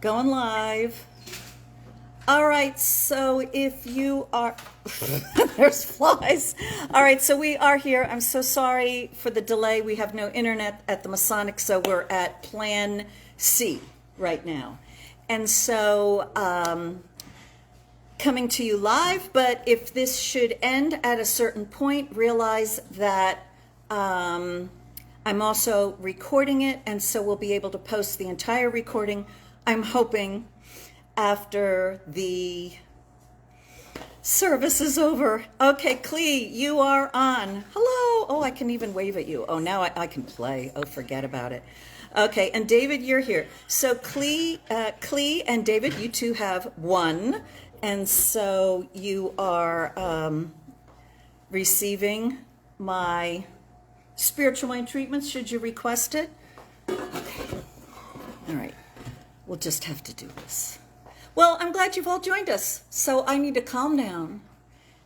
Going live. All right, so if you are, there's flies. All right, so we are here. I'm so sorry for the delay. We have no internet at the Masonic, so we're at Plan C right now. And so coming to you live, but if this should end at a certain point, realize that I'm also recording it, and so we'll be able to post the entire recording, I'm hoping, after the service is over. Okay, Clee, you are on. Hello. Oh, I can even wave at you. Oh, now I can play. Oh, forget about it. Okay, and David, you're here. So Clee and David, you two have won, and so you are receiving my spiritual mind treatments should you request it. Okay. All right. We'll just have to do this. Well, I'm glad you've all joined us. So I need to calm down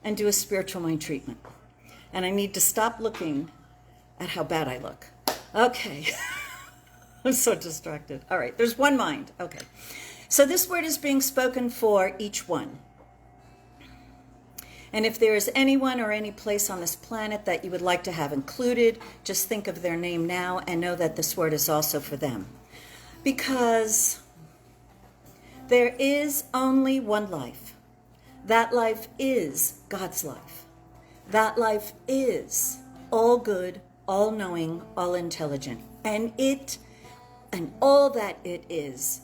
and do a spiritual mind treatment. And I need to stop looking at how bad I look. Okay. I'm so distracted. All right. There's one mind. Okay. So this word is being spoken for each one. And if there is anyone or any place on this planet that you would like to have included, just think of their name now and know that this word is also for them. Because there is only one life. That life is God's life. That life is all good, all knowing, all intelligent. And all that it is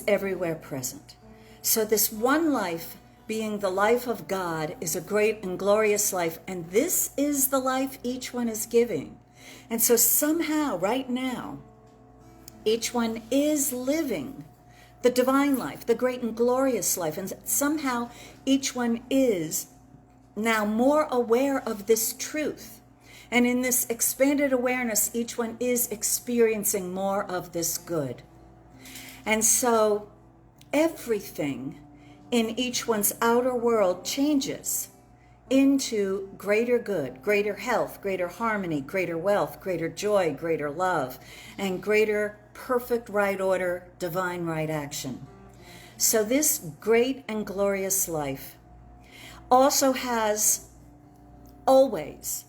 everywhere present. So this one life, being the life of God, is a great and glorious life. And this is the life each one is giving. And so somehow, right now, each one is living the divine life, the great and glorious life. And somehow each one is now more aware of this truth. And in this expanded awareness, each one is experiencing more of this good. And so everything in each one's outer world changes into greater good, greater health, greater harmony, greater wealth, greater joy, greater love, and greater perfect right order, divine right action. So this great and glorious life also has always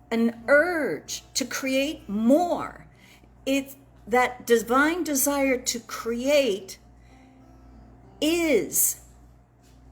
an urge to create more. That divine desire to create is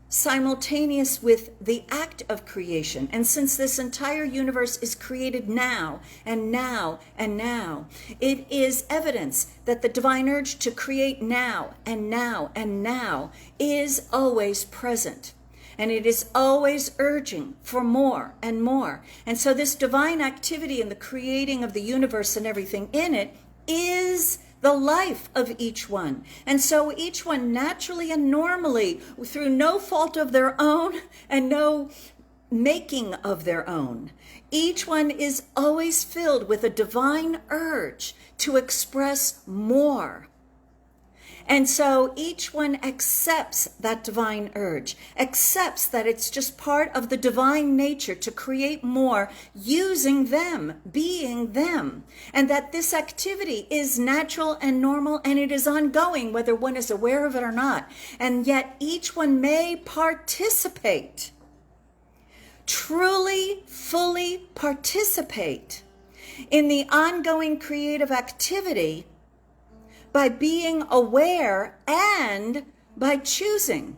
simultaneous with the act of creation. And since this entire universe is created now and now and now, it is evidence that the divine urge to create now and now and now is always present. And it is always urging for more and more. And so this divine activity in the creating of the universe and everything in it is the life of each one. And so each one naturally and normally, through no fault of their own and no making of their own, each one is always filled with a divine urge to express more. And so each one accepts that divine urge, accepts that it's just part of the divine nature to create more using them, being them, and that this activity is natural and normal and it is ongoing, whether one is aware of it or not. And yet each one may participate, truly, fully participate in the ongoing creative activity by being aware and by choosing.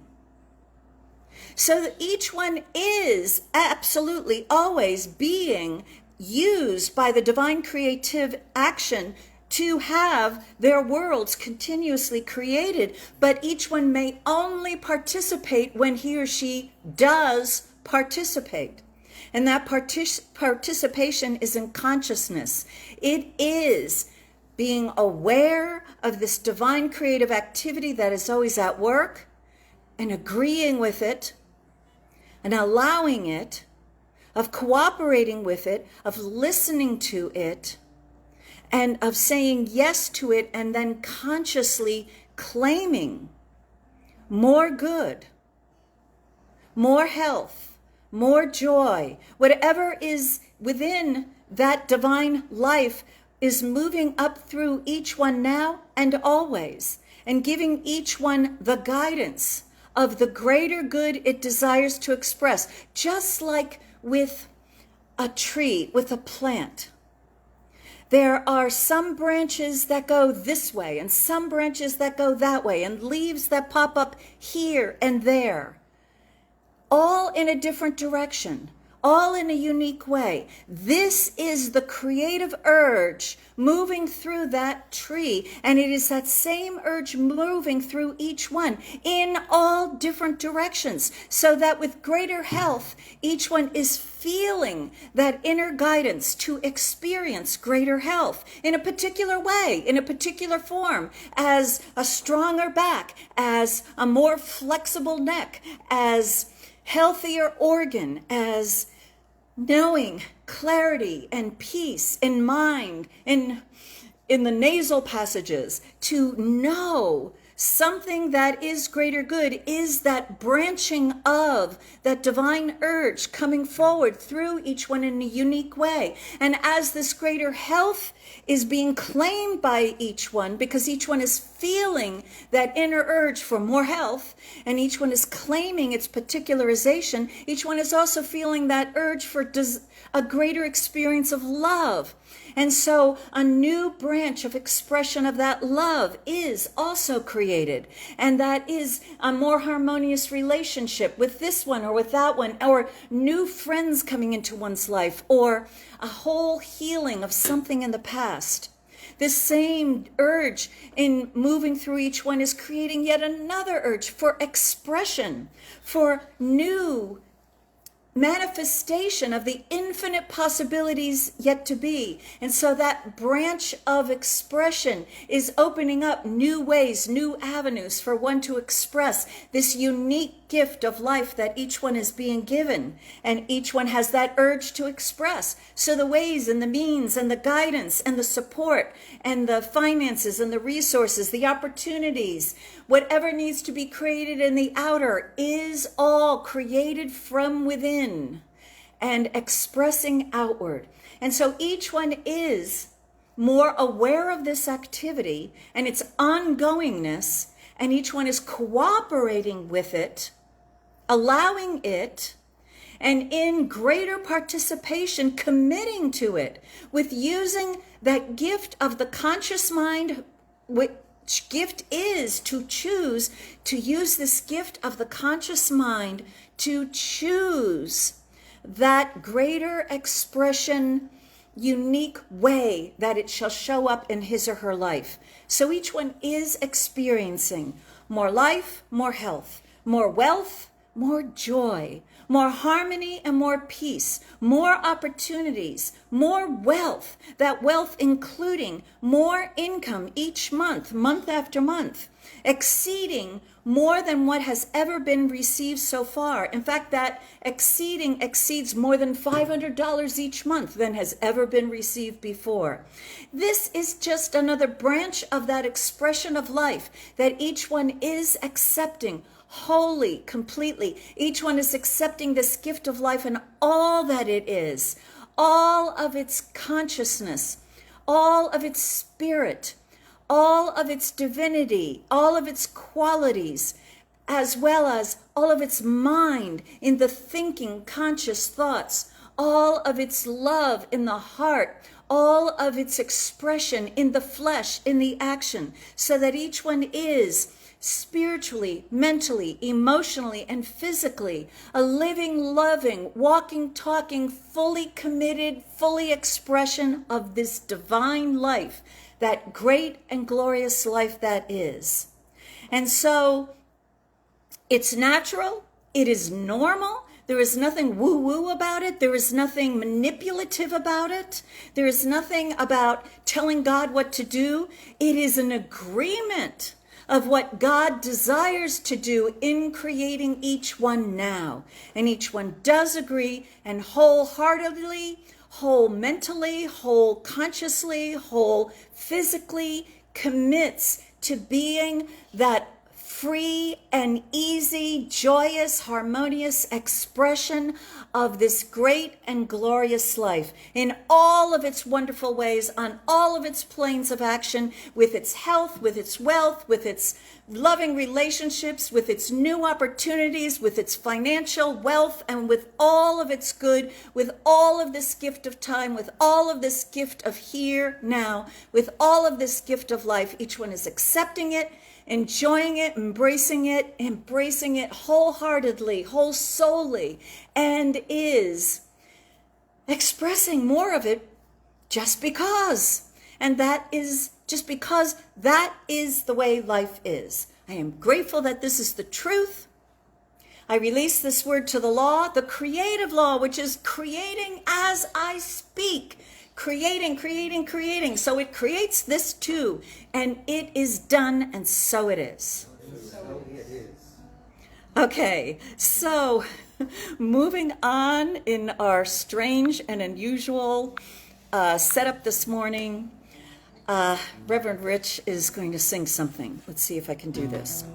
So that each one is absolutely always being used by the divine creative action to have their worlds continuously created, but each one may only participate when he or she does participate. And that participation is in consciousness. It is being aware of this divine creative activity that is always at work and agreeing with it and allowing it, of cooperating with it, of listening to it, and of saying yes to it, and then consciously claiming more good, more health, more joy, whatever is within that divine life is moving up through each one now and always. and giving each one the guidance of the greater good it desires to express, just like with a tree, with a plant. There are some branches that go this way and some branches that go that way, and leaves that pop up here and there, all in a different direction, all in a unique way. This is the creative urge moving through that tree, and it is that same urge moving through each one in all different directions, so that with greater health, each one is feeling that inner guidance to experience greater health in a particular way, in a particular form, as a stronger back, as a more flexible neck, as healthier organ, as knowing clarity and peace in mind, in the nasal passages. To know something that is greater good is that branching of that divine urge coming forward through each one in a unique way. And as this greater health is being claimed by each one, because each one is feeling that inner urge for more health, and each one is claiming its particularization, each one is also feeling that urge for a greater experience of love. And so a new branch of expression of that love is also created. And that is a more harmonious relationship with this one or with that one, or new friends coming into one's life, or a whole healing of something in the past. This same urge in moving through each one is creating yet another urge for expression, for new manifestation of the infinite possibilities yet to be. And so that branch of expression is opening up new ways, new avenues for one to express this unique gift of life that each one is being given. And each one has that urge to express. So the ways and the means and the guidance and the support and the finances and the resources, the opportunities, whatever needs to be created in the outer is all created from within and expressing outward. And so each one is more aware of this activity and its ongoingness, and each one is cooperating with it, allowing it, and in greater participation, committing to it with using that gift of the conscious mind, which gift is to choose to use this gift of the conscious mind to choose that greater expression, unique way that it shall show up in his or her life. So each one is experiencing more life, more health, more wealth, more joy, more harmony and more peace, more opportunities, more wealth, that wealth including more income each month, month after month, exceeding more than what has ever been received so far. In fact, that exceeding exceeds more than $500 each month than has ever been received before. This is just another branch of that expression of life that each one is accepting wholly, completely. Each one is accepting this gift of life and all that it is, all of its consciousness, all of its spirit, all of its divinity, all of its qualities, as well as all of its mind in the thinking, conscious thoughts, all of its love in the heart, all of its expression in the flesh, in the action, so that each one is spiritually, mentally, emotionally, and physically a living, loving, walking, talking, fully committed, fully expression of this divine life, that great and glorious life that is. And so it's natural, it is normal. There is nothing woo-woo about it. There is nothing manipulative about it. There is nothing about telling God what to do. It is an agreement of what God desires to do in creating each one now. And each one does agree, and wholeheartedly, whole mentally, whole consciously, whole physically commits to being that free and easy, joyous, harmonious expression of this great and glorious life in all of its wonderful ways, on all of its planes of action, with its health, with its wealth, with its loving relationships, with its new opportunities, with its financial wealth, and with all of its good, with all of this gift of time, with all of this gift of here, now, with all of this gift of life. Each one is accepting it, enjoying it, embracing it wholeheartedly, whole soully, and is expressing more of it just because. And that is just because that is the way life is. I am grateful that this is the truth. I release this word to the law, the creative law, which is creating as I speak. Creating. So it creates this too. And it is done, and so it is. Okay, so moving on in our strange and unusual setup this morning, Reverend Rich is going to sing something. Let's see if I can do this.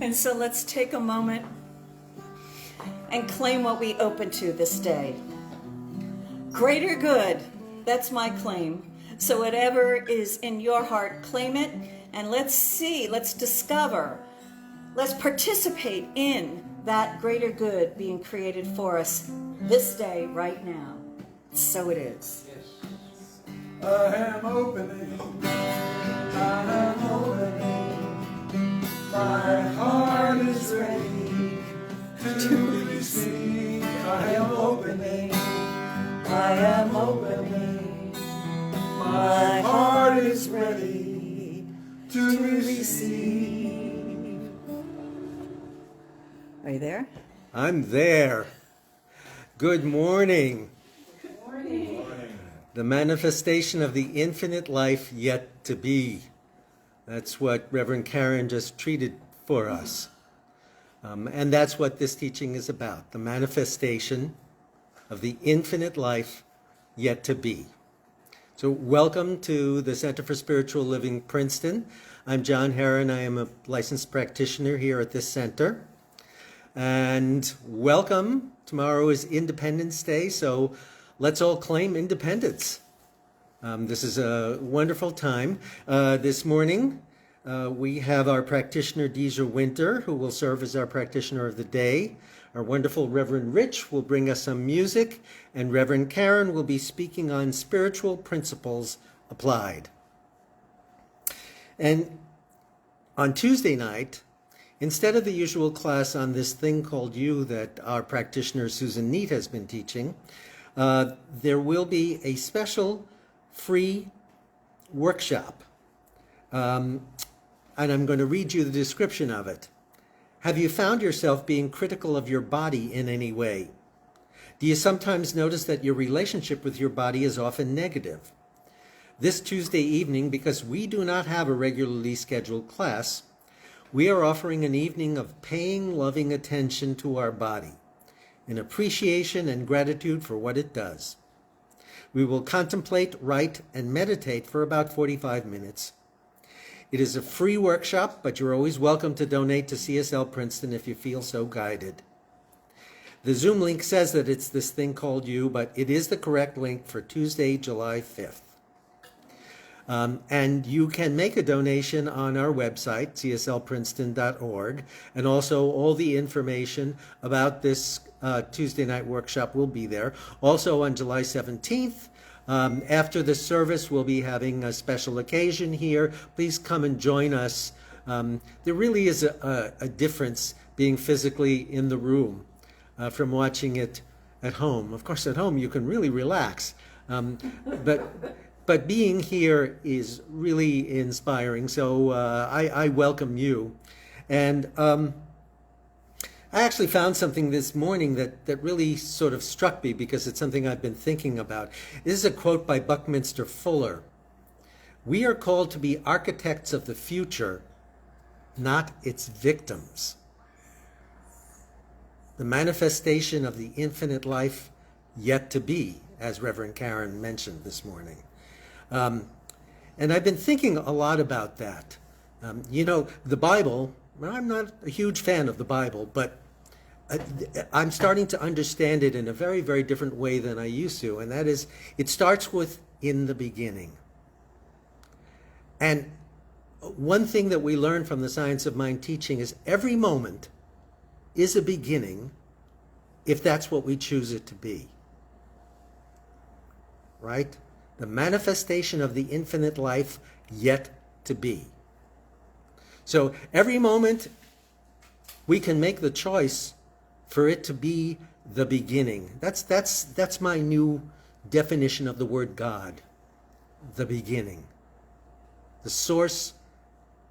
And so let's take a moment and claim what we open to this day. Greater good, that's my claim. So whatever is in your heart, claim it, and let's see, let's discover, let's participate in that greater good being created for us this day, right now. So it is. I am opening. My heart is ready to receive. I am opening. My heart is ready to receive. Are you there? I'm there. Good morning. Good morning. The manifestation of the infinite life yet to be. That's what Reverend Karen just treated for us. And that's what this teaching is about, the manifestation of the infinite life yet to be. So welcome to the Center for Spiritual Living, Princeton. I'm Jon Heron. I am a licensed practitioner here at this center. And welcome. Tomorrow is Independence Day, so let's all claim independence. This is a wonderful time. This morning, we have our practitioner DeeJah Wynter, who will serve as our practitioner of the day. Our wonderful Reverend Rich will bring us some music, and Reverend Karen will be speaking on spiritual principles applied. And on Tuesday night, instead of the usual class on this thing called you that our practitioner Susan Neat has been teaching, there will be a special free workshop. And I'm going to read you the description of it. Have you found yourself being critical of your body in any way? Do you sometimes notice that your relationship with your body is often negative? This Tuesday evening, because we do not have a regularly scheduled class, we are offering an evening of paying loving attention to our body, in appreciation and gratitude for what it does. We will contemplate, write, and meditate for about 45 minutes. It is a free workshop, but you're always welcome to donate to CSL Princeton if you feel so guided. The Zoom link says that it's this thing called you, but it is the correct link for Tuesday, July 5th. And you can make a donation on our website, cslprinceton.org, and also all the information about this Tuesday night workshop will be there. Also on July 17th, After the service, we'll be having a special occasion here. Please come and join us. There really is a difference being physically in the room from watching it at home. Of course, at home you can really relax, but being here is really inspiring. So I welcome you. And I actually found something this morning that really sort of struck me because it's something I've been thinking about. This is a quote by Buckminster Fuller. "We are called to be architects of the future, not its victims. The manifestation of the infinite life yet to be," as Reverend Karen mentioned this morning. And I've been thinking a lot about that. The Bible, well, I'm not a huge fan of the Bible, but I'm starting to understand it in a very, very different way than I used to, and that is, it starts with "in the beginning." And one thing that we learn from the Science of Mind teaching is every moment is a beginning if that's what we choose it to be. Right? The manifestation of the infinite life yet to be. So every moment we can make the choice for it to be the beginning. That's my new definition of the word God. The beginning. The source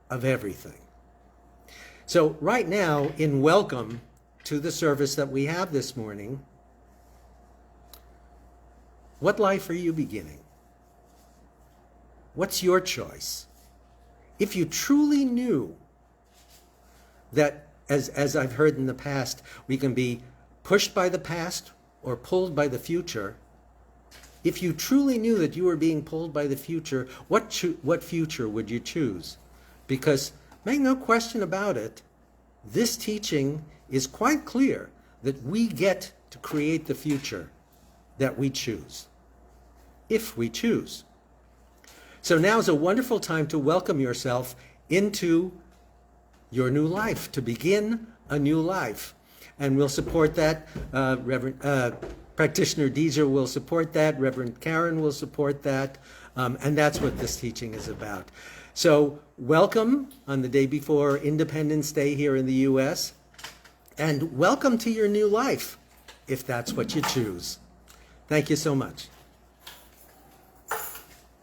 of everything. So right now, in welcome to the service that we have this morning, what life are you beginning? What's your choice? If you truly knew that, as I've heard in the past, we can be pushed by the past or pulled by the future, if you truly knew that you were being pulled by the future, what future would you choose? Because, make no question about it, this teaching is quite clear that we get to create the future that we choose, if we choose. So now is a wonderful time to welcome yourself into your new life, to begin a new life. And we'll support that. Practitioner DeeJah will support that. Reverend Karen will support that. And that's what this teaching is about. So welcome on the day before Independence Day here in the U.S. And welcome to your new life, if that's what you choose. Thank you so much. I'm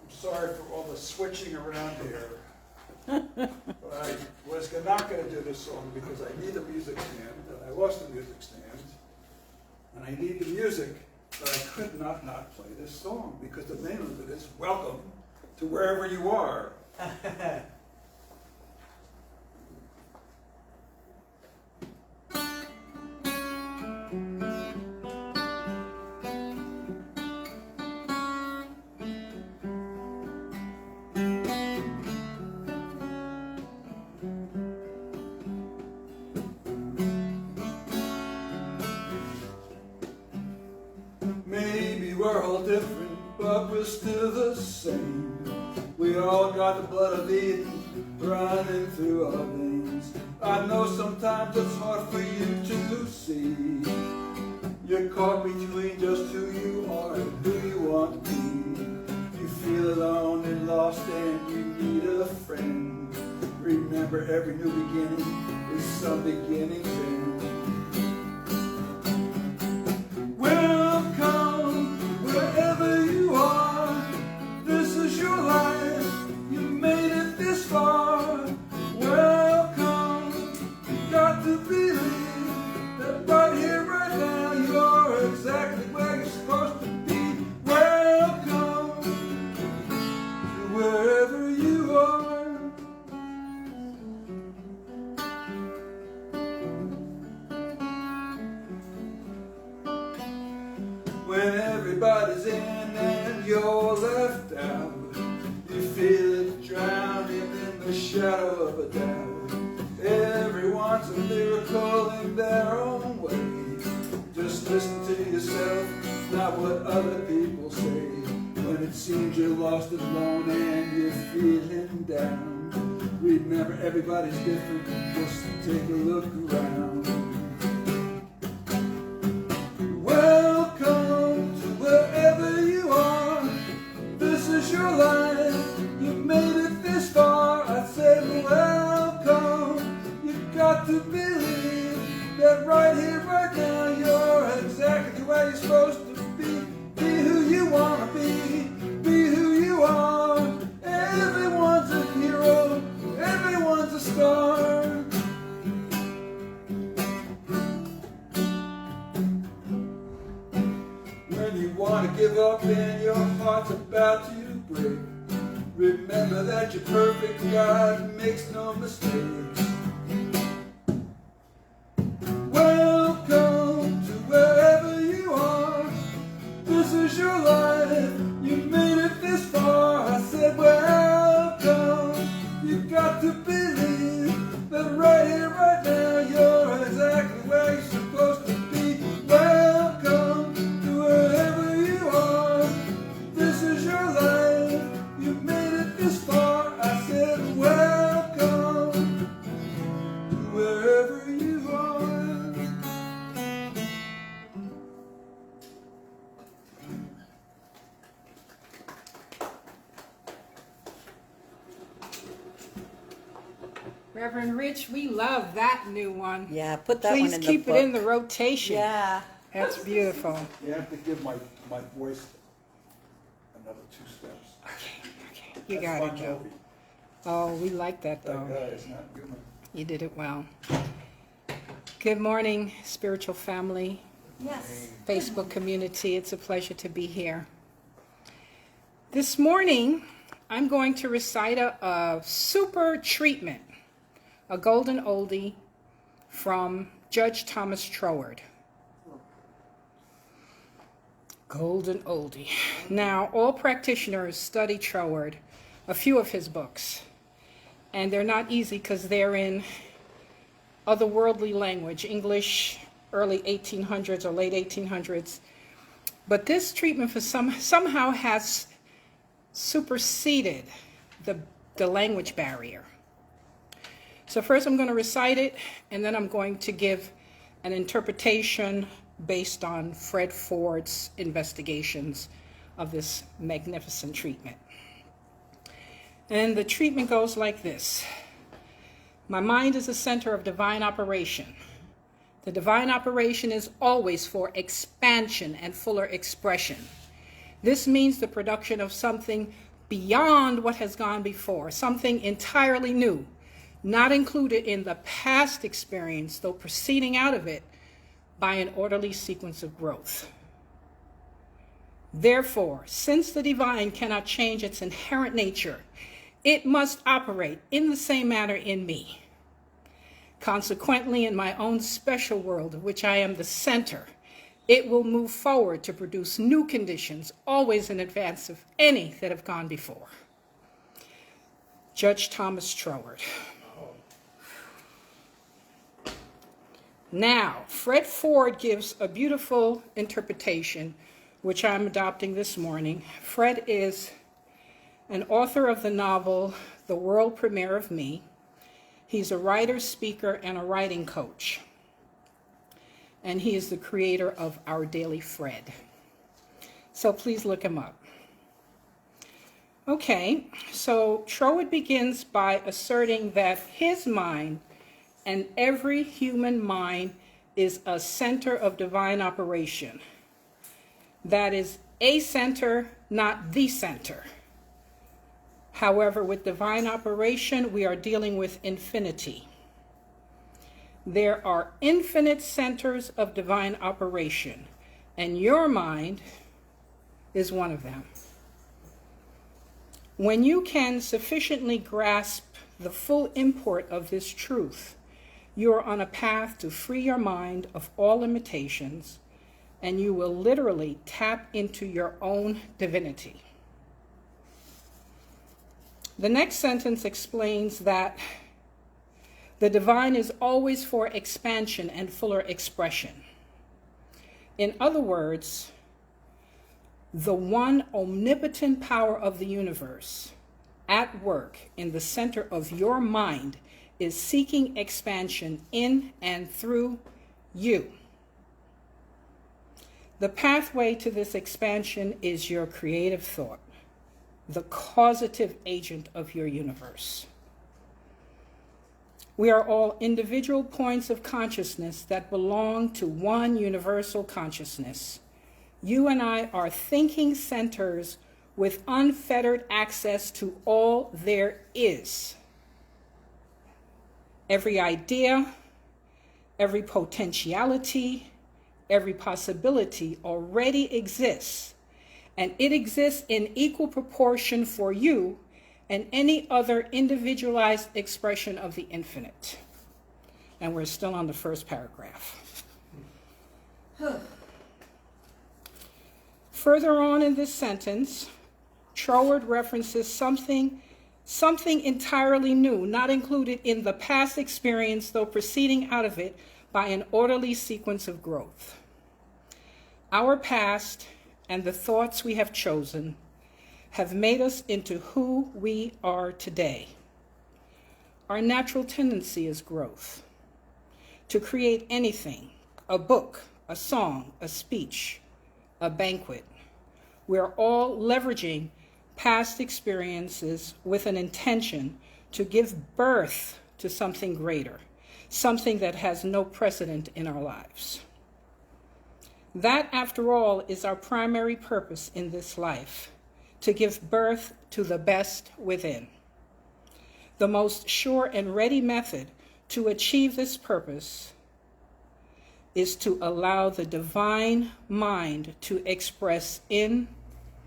sorry for all the switching around here. But I was not going to do this song because I need a music stand, and I lost the music stand. And I need the music, but I could not play this song because the name of it is Welcome to Wherever You Are. Maybe we're all different, but we're still the same. We all got the blood of Eden running through our veins. I know sometimes it's hard for you to see. You're caught between just who you are and who you want to be. You feel alone and lost and you need a friend. Remember, every new beginning is some beginning's end. Welcome wherever you are. This is your life. You made it this far. Welcome. You got to believe that right here, right now, you're exactly where you're supposed to be. Welcome to wherever you are. When everybody's in and you're left out, you feel it drowning in the shadow of a doubt. Everyone's a miracle in their own way. Just listen to yourself, not what other people say. When it seems you're lost and alone and you're feeling down, remember everybody's different, just take a look around. Welcome to wherever you are. give up and your heart's about to break. Remember that your perfect God makes no mistakes. Welcome to wherever you are. This is your life. You made it this far. I said welcome. You got to believe that right here, right now, you're exactly where you're supposed to be. Welcome to wherever you are. This is your life. You made it this far. I said welcome to wherever you are. Reverend Rich, we love that new one. Yeah, put that Please one in the keep book. it in the rotation. Yeah. That's beautiful. You have to give my voice another 2 steps. Okay. You got it, Joe. Oh, we like that, though. That guy is not human. You did it well. Good morning, spiritual family, Yes. Facebook community. It's a pleasure to be here. This morning, I'm going to recite a super treatment, a golden oldie from Judge Thomas Troward. Golden oldie. Now, all practitioners study Troward, a few of his books, and they're not easy because they're in otherworldly language, English, early 1800s or late 1800s. But this treatment for somehow has superseded the language barrier. So first I'm going to recite it, and then I'm going to give an interpretation based on Fred Ford's investigations of this magnificent treatment. And the treatment goes like this. My mind is the center of divine operation. The divine operation is always for expansion and fuller expression. This means the production of something beyond what has gone before, something entirely new, not included in the past experience, though proceeding out of it by an orderly sequence of growth. Therefore, since the divine cannot change its inherent nature, it must operate in the same manner in me. Consequently, in my own special world, of which I am the center, it will move forward to produce new conditions, always in advance of any that have gone before. Judge Thomas Troward. Now, Fred Ford gives a beautiful interpretation, which I'm adopting this morning. Fred is an author of the novel, The World Premiere of Me. He's a writer, speaker, and a writing coach. And he is the creator of Our Daily Fred. So please look him up. Okay, so Troward begins by asserting that his mind and every human mind is a center of divine operation. That is a center, not the center. However, with divine operation, we are dealing with infinity. There are infinite centers of divine operation, and your mind is one of them. When you can sufficiently grasp the full import of this truth, you are on a path to free your mind of all limitations, and you will literally tap into your own divinity. The next sentence explains that the divine is always for expansion and fuller expression. In other words, the one omnipotent power of the universe at work in the center of your mind is seeking expansion in and through you. The pathway to this expansion is your creative thought, the causative agent of your universe. We are all individual points of consciousness that belong to one universal consciousness. You and I are thinking centers with unfettered access to all there is. Every idea, every potentiality, every possibility already exists, and it exists in equal proportion for you and any other individualized expression of the infinite. And we're still on the first paragraph. Further on in this sentence, Troward references something entirely new, not included in the past experience, though proceeding out of it by an orderly sequence of growth. Our past and the thoughts we have chosen have made us into who we are today. Our natural tendency is growth. To create anything, a book, a song, a speech, a banquet. We're all leveraging past experiences with an intention to give birth to something greater, something that has no precedent in our lives. That, after all, is our primary purpose in this life, to give birth to the best within. The most sure and ready method to achieve this purpose is to allow the divine mind to express in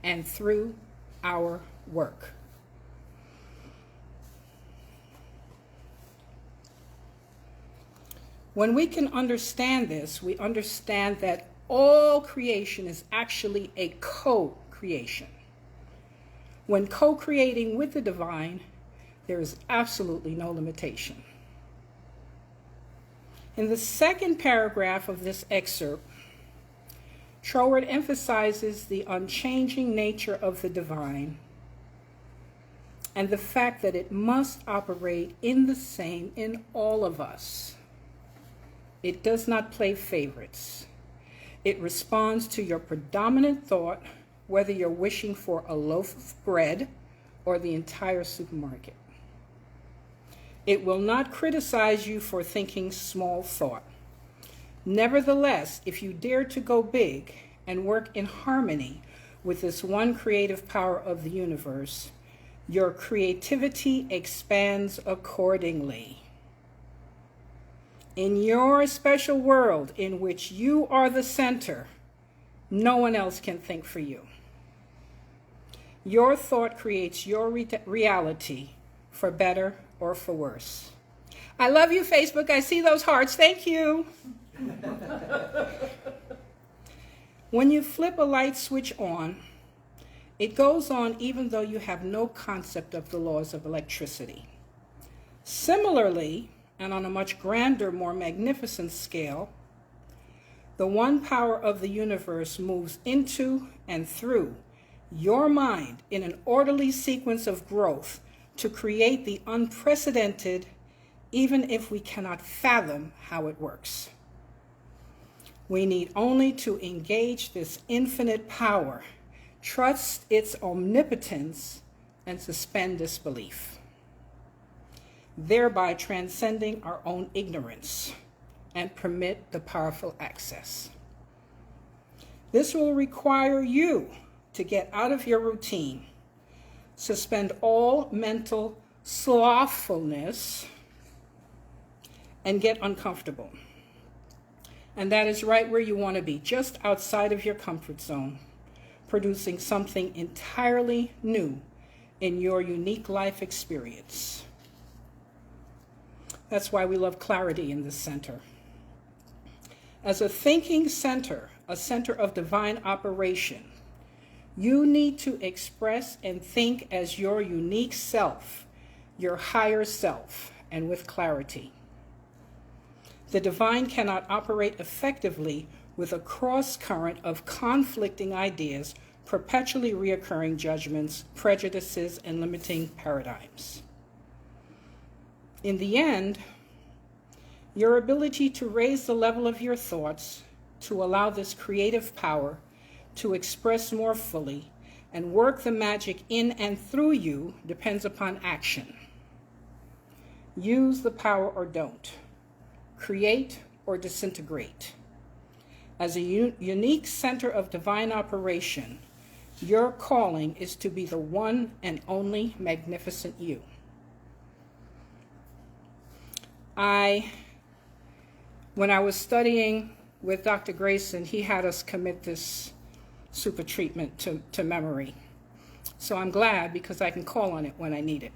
and through our work. When we can understand this, we understand that all creation is actually a co-creation. When co-creating with the divine, there is absolutely no limitation. In the second paragraph of this excerpt, Troward emphasizes the unchanging nature of the divine and the fact that it must operate in the same in all of us. It does not play favorites. It responds to your predominant thought, whether you're wishing for a loaf of bread or the entire supermarket. It will not criticize you for thinking small thought. Nevertheless, if you dare to go big and work in harmony with this one creative power of the universe, your creativity expands accordingly. In your special world in which you are the center, no one else can think for you. Your thought creates your reality, for better or for worse. I love you, Facebook. I see those hearts. Thank you. When you flip a light switch on, it goes on even though you have no concept of the laws of electricity. Similarly, and on a much grander, more magnificent scale, the one power of the universe moves into and through your mind in an orderly sequence of growth to create the unprecedented, even if we cannot fathom how it works. We need only to engage this infinite power, trust its omnipotence, and suspend disbelief, thereby transcending our own ignorance and permit the powerful access. This will require you to get out of your routine, suspend all mental slothfulness, and get uncomfortable. And that is right where you want to be, just outside of your comfort zone, producing something entirely new in your unique life experience. That's why we love clarity in this center. As a thinking center, a center of divine operation, you need to express and think as your unique self, your higher self, and with clarity. The divine cannot operate effectively with a cross-current of conflicting ideas, perpetually reoccurring judgments, prejudices, and limiting paradigms. In the end, your ability to raise the level of your thoughts to allow this creative power to express more fully and work the magic in and through you depends upon action. Use the power or don't. Create or disintegrate. As a unique center of divine operation, your calling is to be the one and only magnificent you. When I was studying with Dr. Grayson, he had us commit this super treatment to memory. So I'm glad because I can call on it when I need it.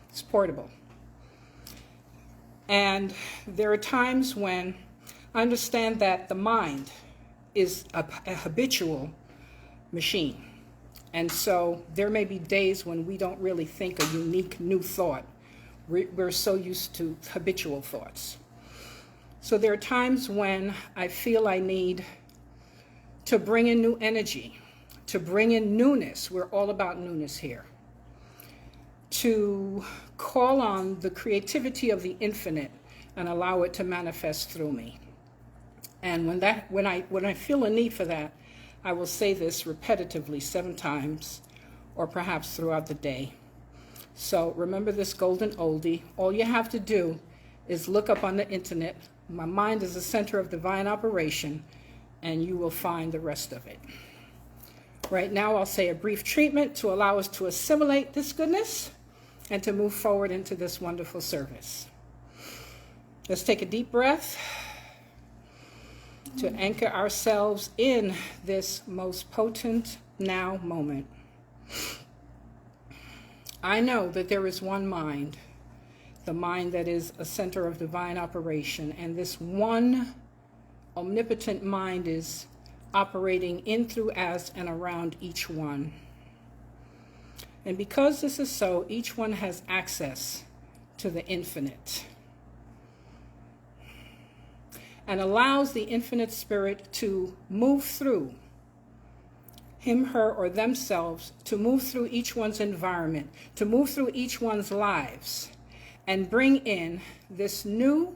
It's portable. And there are times when I understand that the mind is a habitual machine. And so there may be days when we don't really think a unique new thought. We're so used to habitual thoughts. So there are times when I feel I need to bring in new energy, to bring in newness. We're all about newness here. To call on the creativity of the infinite and allow it to manifest through me. And when I feel a need for that, I will say this repetitively 7 times, or perhaps throughout the day. So remember this golden oldie. All you have to do is look up on the internet. My mind is the center of divine operation, and you will find the rest of it. Right now, I'll say a brief treatment to allow us to assimilate this goodness and to move forward into this wonderful service. Let's take a deep breath to anchor ourselves in this most potent now moment. I know that there is one mind, the mind that is a center of divine operation, and this one omnipotent mind is operating in, through, as, and around each one. And because this is so, each one has access to the infinite and allows the infinite spirit to move through him, her, or themselves, to move through each one's environment, to move through each one's lives, and bring in this new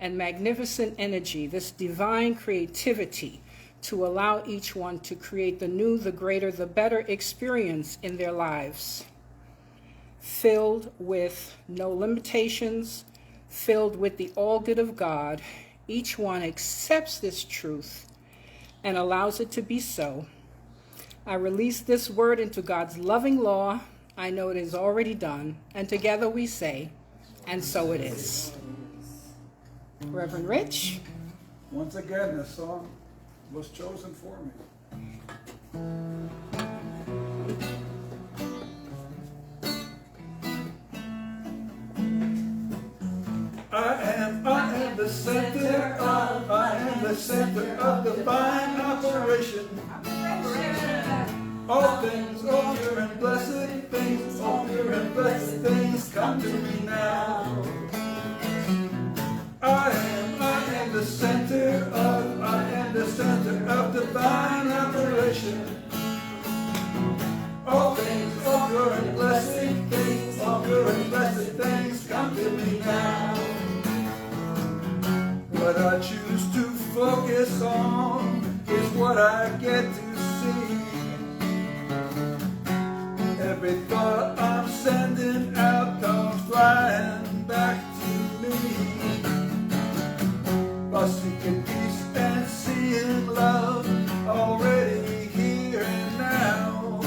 and magnificent energy, this divine creativity, to allow each one to create the new, the greater, the better experience in their lives, filled with no limitations, filled with the all good of God. Each one accepts this truth and allows it to be so. I release this word into God's loving law. I know it is already done. And together we say, and so it is. Reverend Rich. Once again, this song was chosen for me. I am the center of divine operation. All things, all pure and blessed things, all pure and blessed things come to me now. I am the center of divine operation. All things, all pure and blessed things, all pure and blessed things come to me now. What I choose to focus on is what I get to see. Every thought I'm sending out comes flying back to me. By seeking peace and seeing love already here and now,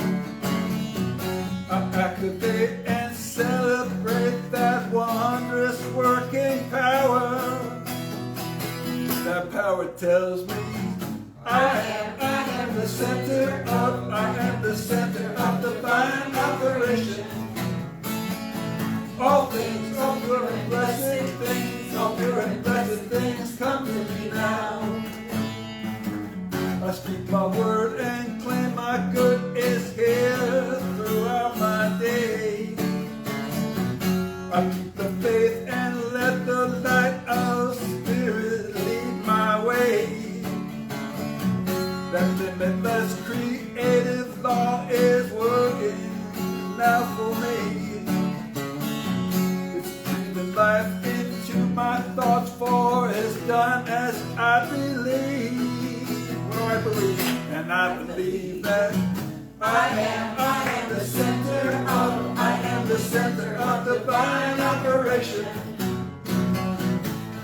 I activate and celebrate that wondrous working power. That power tells me I am the center of divine operation. All things, all pure and blessed things, all pure and blessed things come to me now. I speak my word and claim my good is here throughout my day. I keep the faith and let the light of Spirit lead my way. That limitless creative law is working now for me. It's breathing life into my thoughts, for it's done as I believe. What do I believe? And I believe that I am the center of divine operation.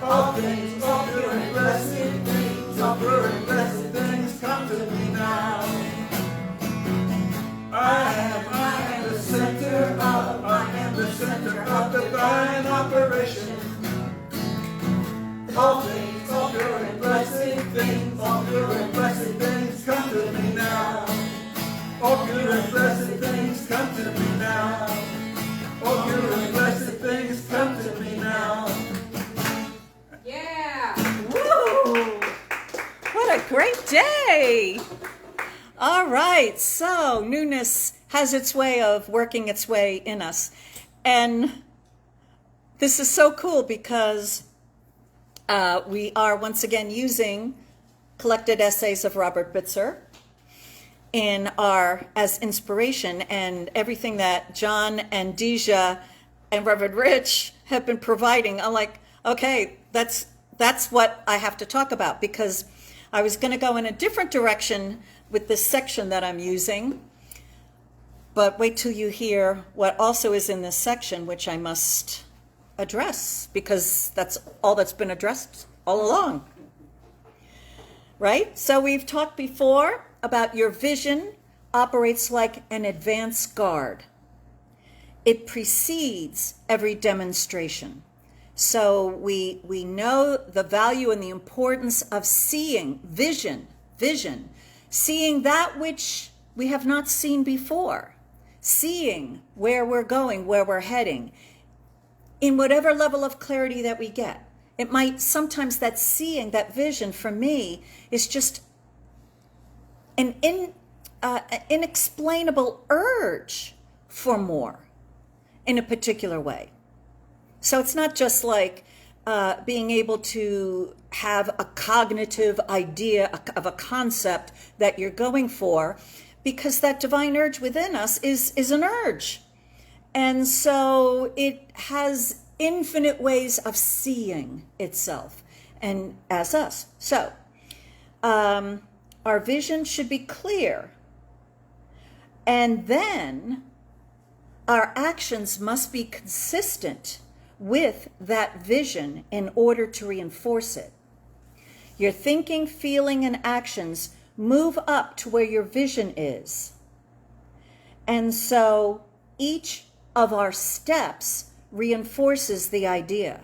All things, all pure and blessed things, all pure and blessed things come to me now. I am the center of divine operation. All things, all pure and blessed things, all pure and blessed things come to me now. Yay! All right, so newness has its way of working its way in us. And this is so cool because we are once again using collected essays of Robert Bitzer as inspiration, and everything that Jon and DeeJah and Reverend Rich have been providing. I'm like, okay, that's what I have to talk about, because I was going to go in a different direction with this section that I'm using, but wait till you hear what also is in this section, which I must address, because that's all that's been addressed all along. Right? So we've talked before about your vision operates like an advance guard. It precedes every demonstration. So we know the value and the importance of seeing, vision, seeing that which we have not seen before, seeing where we're going, where we're heading, in whatever level of clarity that we get. It might, sometimes that seeing, that vision for me is just an inexplainable urge for more in a particular way. So it's not just like being able to have a cognitive idea of a concept that you're going for, because that divine urge within us is an urge. And so it has infinite ways of seeing itself and as us. So our vision should be clear. And then our actions must be consistent with that vision in order to reinforce it. Your thinking, feeling, and actions move up to where your vision is. And so each of our steps reinforces the idea.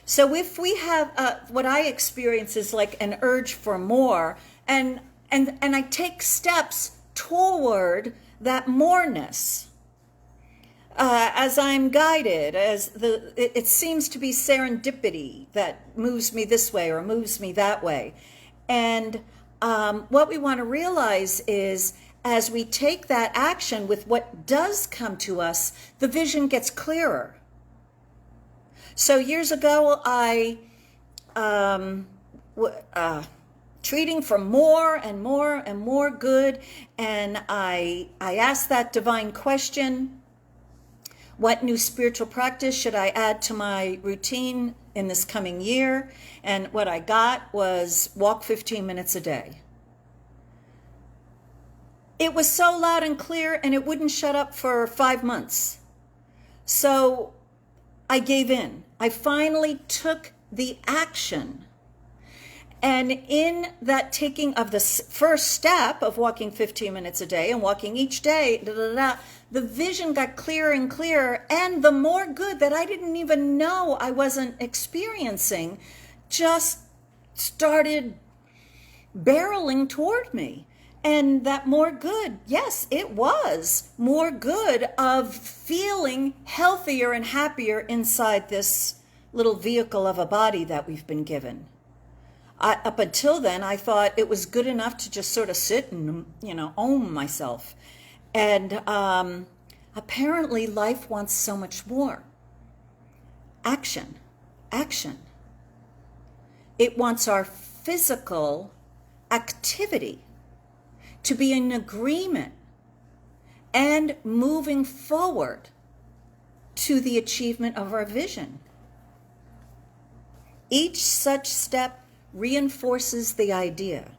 So if we have what I experience is like an urge for more, and I take steps toward that moreness, as I'm guided, it seems to be serendipity that moves me this way or moves me that way. And what we want to realize is, as we take that action with what does come to us, the vision gets clearer. So years ago, I treating for more and more and more good, and I asked that divine question: what new spiritual practice should I add to my routine in this coming year? And what I got was walk 15 minutes a day. It was so loud and clear, and it wouldn't shut up for 5 months. So I gave in. I finally took the action. And in that taking of the first step of walking 15 minutes a day and walking each day, the vision got clearer and clearer, and the more good that I didn't even know I wasn't experiencing just started barreling toward me. And that more good, yes, it was more good of feeling healthier and happier inside this little vehicle of a body that we've been given. Up until then, I thought it was good enough to just sort of sit and, own myself. And apparently life wants so much more. Action. It wants our physical activity to be in agreement and moving forward to the achievement of our vision. Each such step reinforces the idea.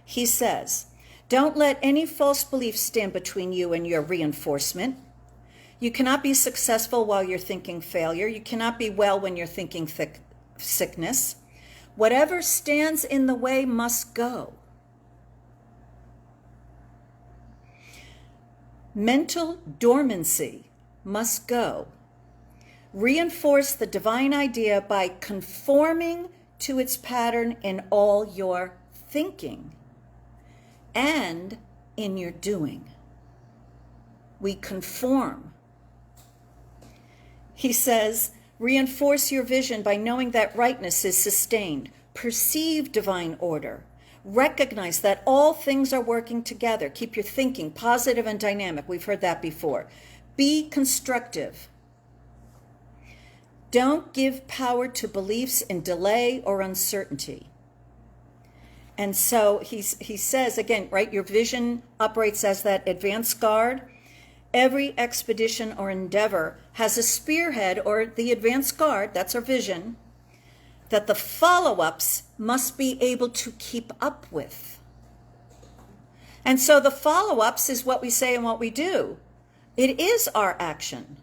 He says, don't let any false beliefs stand between you and your reinforcement. You cannot be successful while you're thinking failure. You cannot be well when you're thinking sickness. Whatever stands in the way must go. Mental dormancy must go. Reinforce the divine idea by conforming to its pattern in all your thinking and in your doing. We conform. He says, reinforce your vision by knowing that rightness is sustained. Perceive divine order. Recognize that all things are working together. Keep your thinking positive and dynamic. We've heard that before. Be constructive. Don't give power to beliefs in delay or uncertainty. And so he says, again, right, your vision operates as that advance guard. Every expedition or endeavor has a spearhead or the advance guard, that's our vision, that the follow-ups must be able to keep up with. And so the follow-ups is what we say and what we do. It is our action.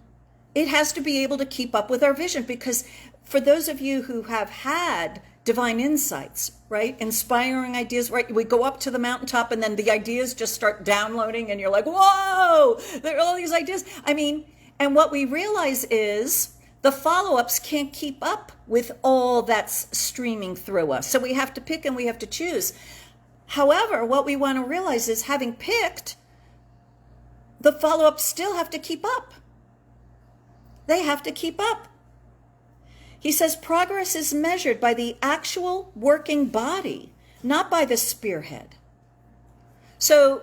It has to be able to keep up with our vision, because for those of you who have had divine insights, right, inspiring ideas, right, we go up to the mountaintop and then the ideas just start downloading and you're like, whoa, there are all these ideas. I mean, and what we realize is the follow-ups can't keep up with all that's streaming through us. So we have to pick and we have to choose. However, what we want to realize is, having picked, the follow-ups still have to keep up. They have to keep up. He says progress is measured by the actual working body, not by the spearhead. So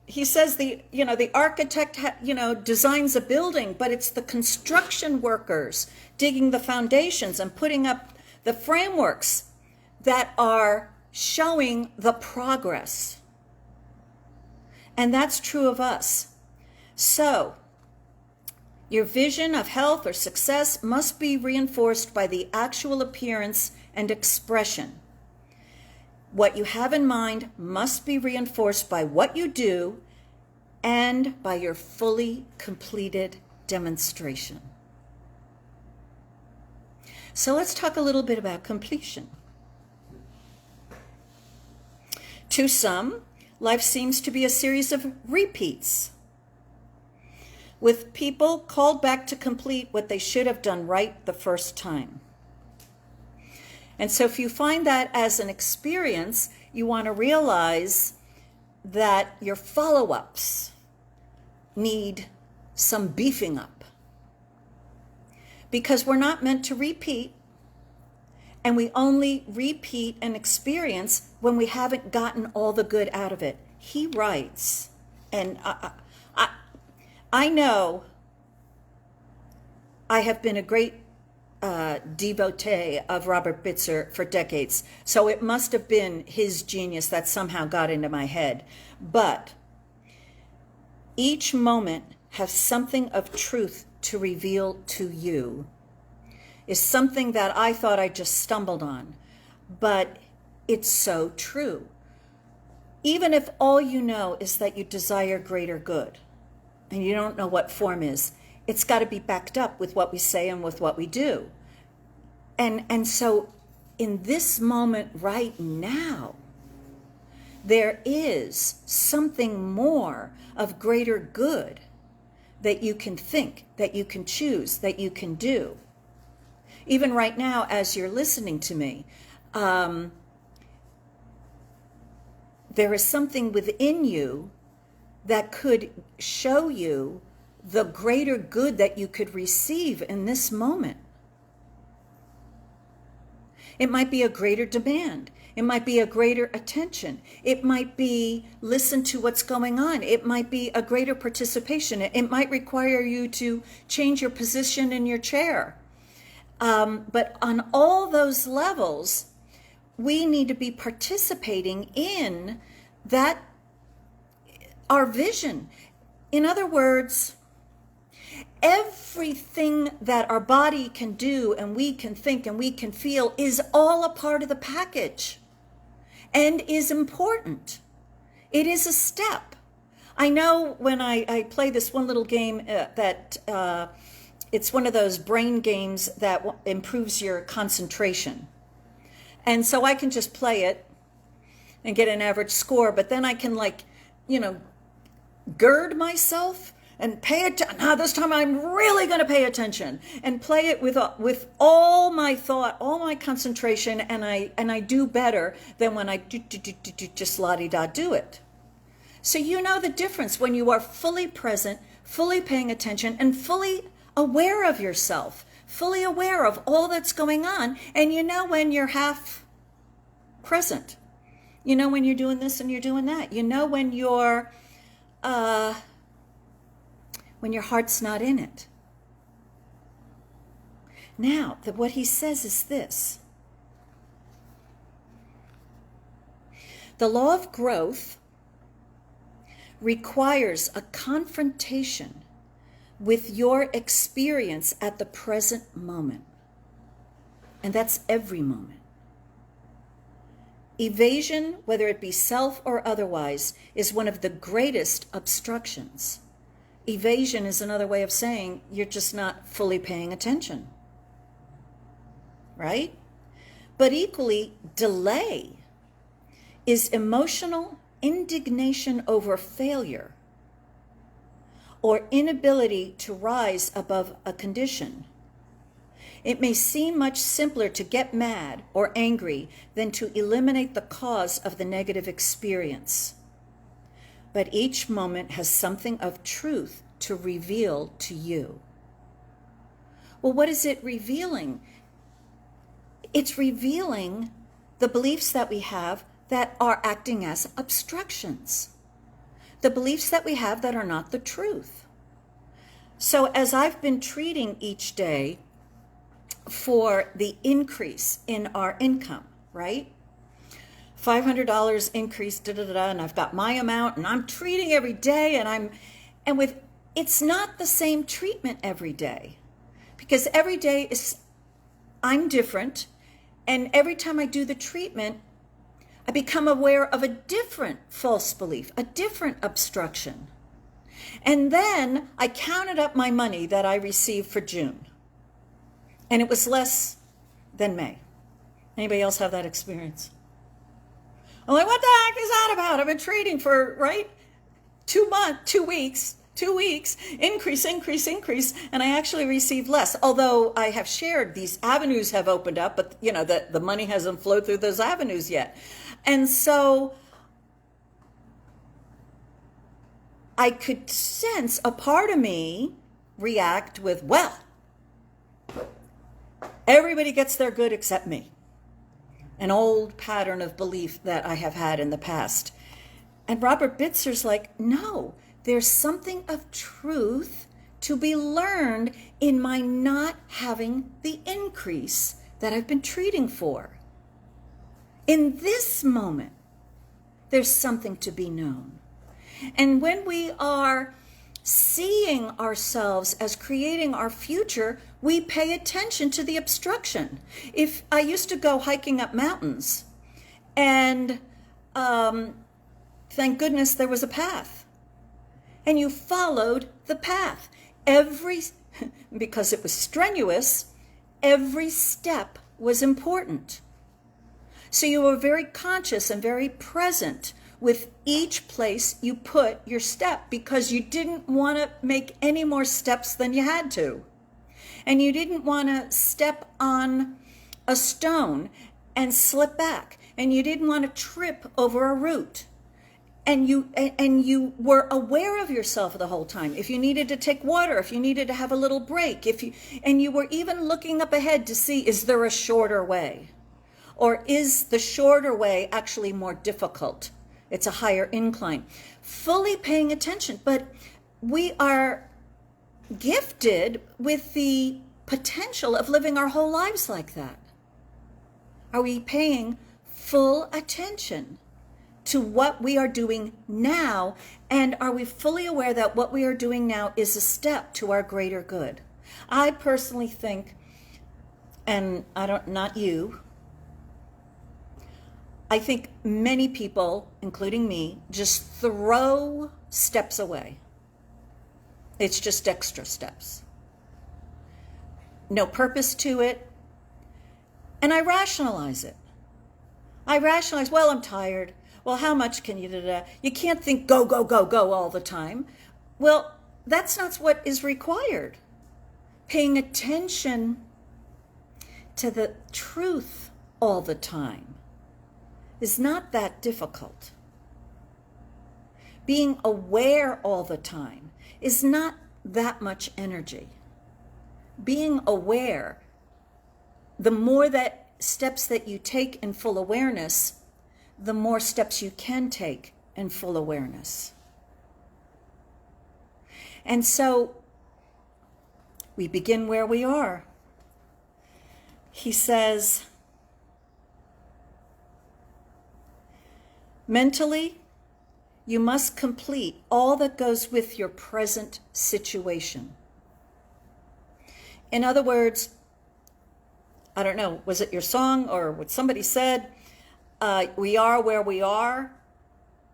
he says the architect designs a building, but it's the construction workers digging the foundations and putting up the frameworks that are showing the progress. And that's true of us. So your vision of health or success must be reinforced by the actual appearance and expression. What you have in mind must be reinforced by what you do and by your fully completed demonstration. So let's talk a little bit about completion. To some, life seems to be a series of repeats, with people called back to complete what they should have done right the first time. And so if you find that as an experience, you want to realize that your follow-ups need some beefing up. Because we're not meant to repeat, and we only repeat an experience when we haven't gotten all the good out of it. He writes, and I know I have been a great devotee of Robert Bitzer for decades, so it must have been his genius that somehow got into my head. But each moment has something of truth to reveal to you. Is something that I thought I just stumbled on, but it's so true. Even if all you know is that you desire greater good, and you don't know what form is, it's got to be backed up with what we say and with what we do. And so in this moment right now, there is something more of greater good that you can think, that you can choose, that you can do. Even right now, as you're listening to me, there is something within you that could show you the greater good that you could receive in this moment. It might be a greater demand. It might be a greater attention. It might be listen to what's going on. It might be a greater participation. It might require you to change your position in your chair. But on all those levels, we need to be participating in that, our vision. In other words, everything that our body can do and we can think and we can feel is all a part of the package and is important. It is a step. I know when I play this one little game that it's one of those brain games that improves your concentration. And so I can just play it and get an average score, but then I can gird myself and pay attention. Now this time I'm really going to pay attention and play it with all my thought, all my concentration, and I do better than when I just la-di-da do it. So you know the difference when you are fully present, fully paying attention, and fully aware of yourself, fully aware of all that's going on, and you know when you're half present You know when you're doing this and you're doing that. You know when your heart's not in it. Now, what he says is this. The law of growth requires a confrontation with your experience at the present moment. And that's every moment. Evasion, whether it be self or otherwise, is one of the greatest obstructions. Evasion is another way of saying you're just not fully paying attention. Right? But equally, delay is emotional indignation over failure or inability to rise above a condition. It may seem much simpler to get mad or angry than to eliminate the cause of the negative experience. But each moment has something of truth to reveal to you. Well, what is it revealing? It's revealing the beliefs that we have that are acting as obstructions. The beliefs that we have that are not the truth. So as I've been treating each day for the increase in our income, right? $500 increase, and I've got my amount, and I'm treating every day, it's not the same treatment every day, because every day I'm different, and every time I do the treatment, I become aware of a different false belief, a different obstruction. And then I counted up my money that I received for June, and it was less than May. Anybody else have that experience? I'm like, what the heck is that about? I've been trading for, 2 weeks, increase, and I actually received less. Although I have shared these avenues have opened up, but the money hasn't flowed through those avenues yet. And so I could sense a part of me react with, well, everybody gets their good except me. An old pattern of belief that I have had in the past. And Robert Bitzer's like, no, there's something of truth to be learned in my not having the increase that I've been treating for. In this moment, there's something to be known. And when we are seeing ourselves as creating our future, we pay attention to the obstruction. If I used to go hiking up mountains, and thank goodness there was a path, and you followed the path. Because it was strenuous, every step was important. So you were very conscious and very present with each place you put your step, because you didn't want to make any more steps than you had to. And you didn't want to step on a stone and slip back. And you didn't want to trip over a root. And you were aware of yourself the whole time. If you needed to take water, if you needed to have a little break, and you were even looking up ahead to see, is there a shorter way? Or is the shorter way actually more difficult? It's a higher incline. Fully paying attention. But we are gifted with the potential of living our whole lives like that. Are we paying full attention to what we are doing now? And are we fully aware that what we are doing now is a step to our greater good? I personally think, and not you, I think many people, including me, just throw steps away. It's just extra steps. No purpose to it. And I rationalize it. Well, I'm tired. Well, how much can you do? You can't think go, go, go, go all the time. Well, that's not what is required. Paying attention to the truth all the time is not that difficult. Being aware all the time is not that much energy. Being aware, the more that steps that you take in full awareness, the more steps you can take in full awareness. And so we begin where we are. He says, mentally, you must complete all that goes with your present situation. In other words, I don't know, was it your song or what somebody said? We are where we are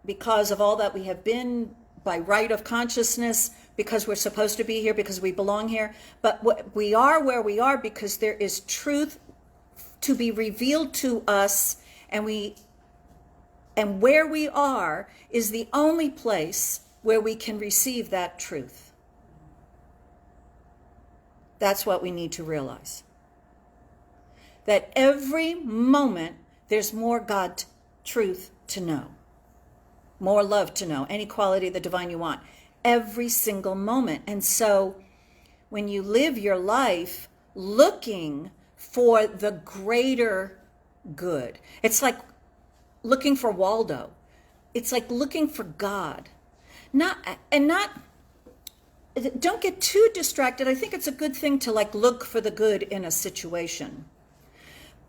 because of all that we have been by right of consciousness, because we're supposed to be here, because we belong here. But we are where we are because there is truth to be revealed to us, and where we are is the only place where we can receive that truth. That's what we need to realize. That every moment there's more God truth to know, more love to know, any quality of the divine you want, every single moment. And so when you live your life looking for the greater good, it's like looking for Waldo. It's like looking for God. Don't get too distracted. I think it's a good thing to look for the good in a situation.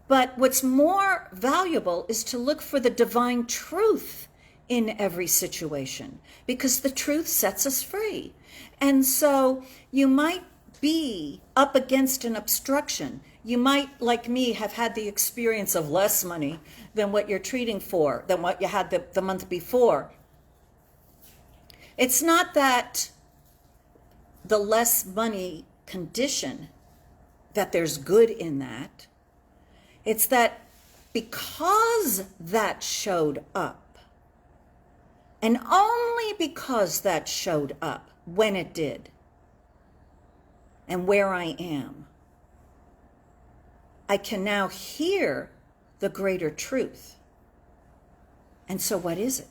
But what's more valuable is to look for the divine truth in every situation, because the truth sets us free. And so you might be up against an obstruction. You might, like me, have had the experience of less money than what you're treating for, than what you had the month before. It's not that the less money condition, that there's good in that. It's that because that showed up, and only because that showed up when it did, and where I am, I can now hear the greater truth. And so what is it?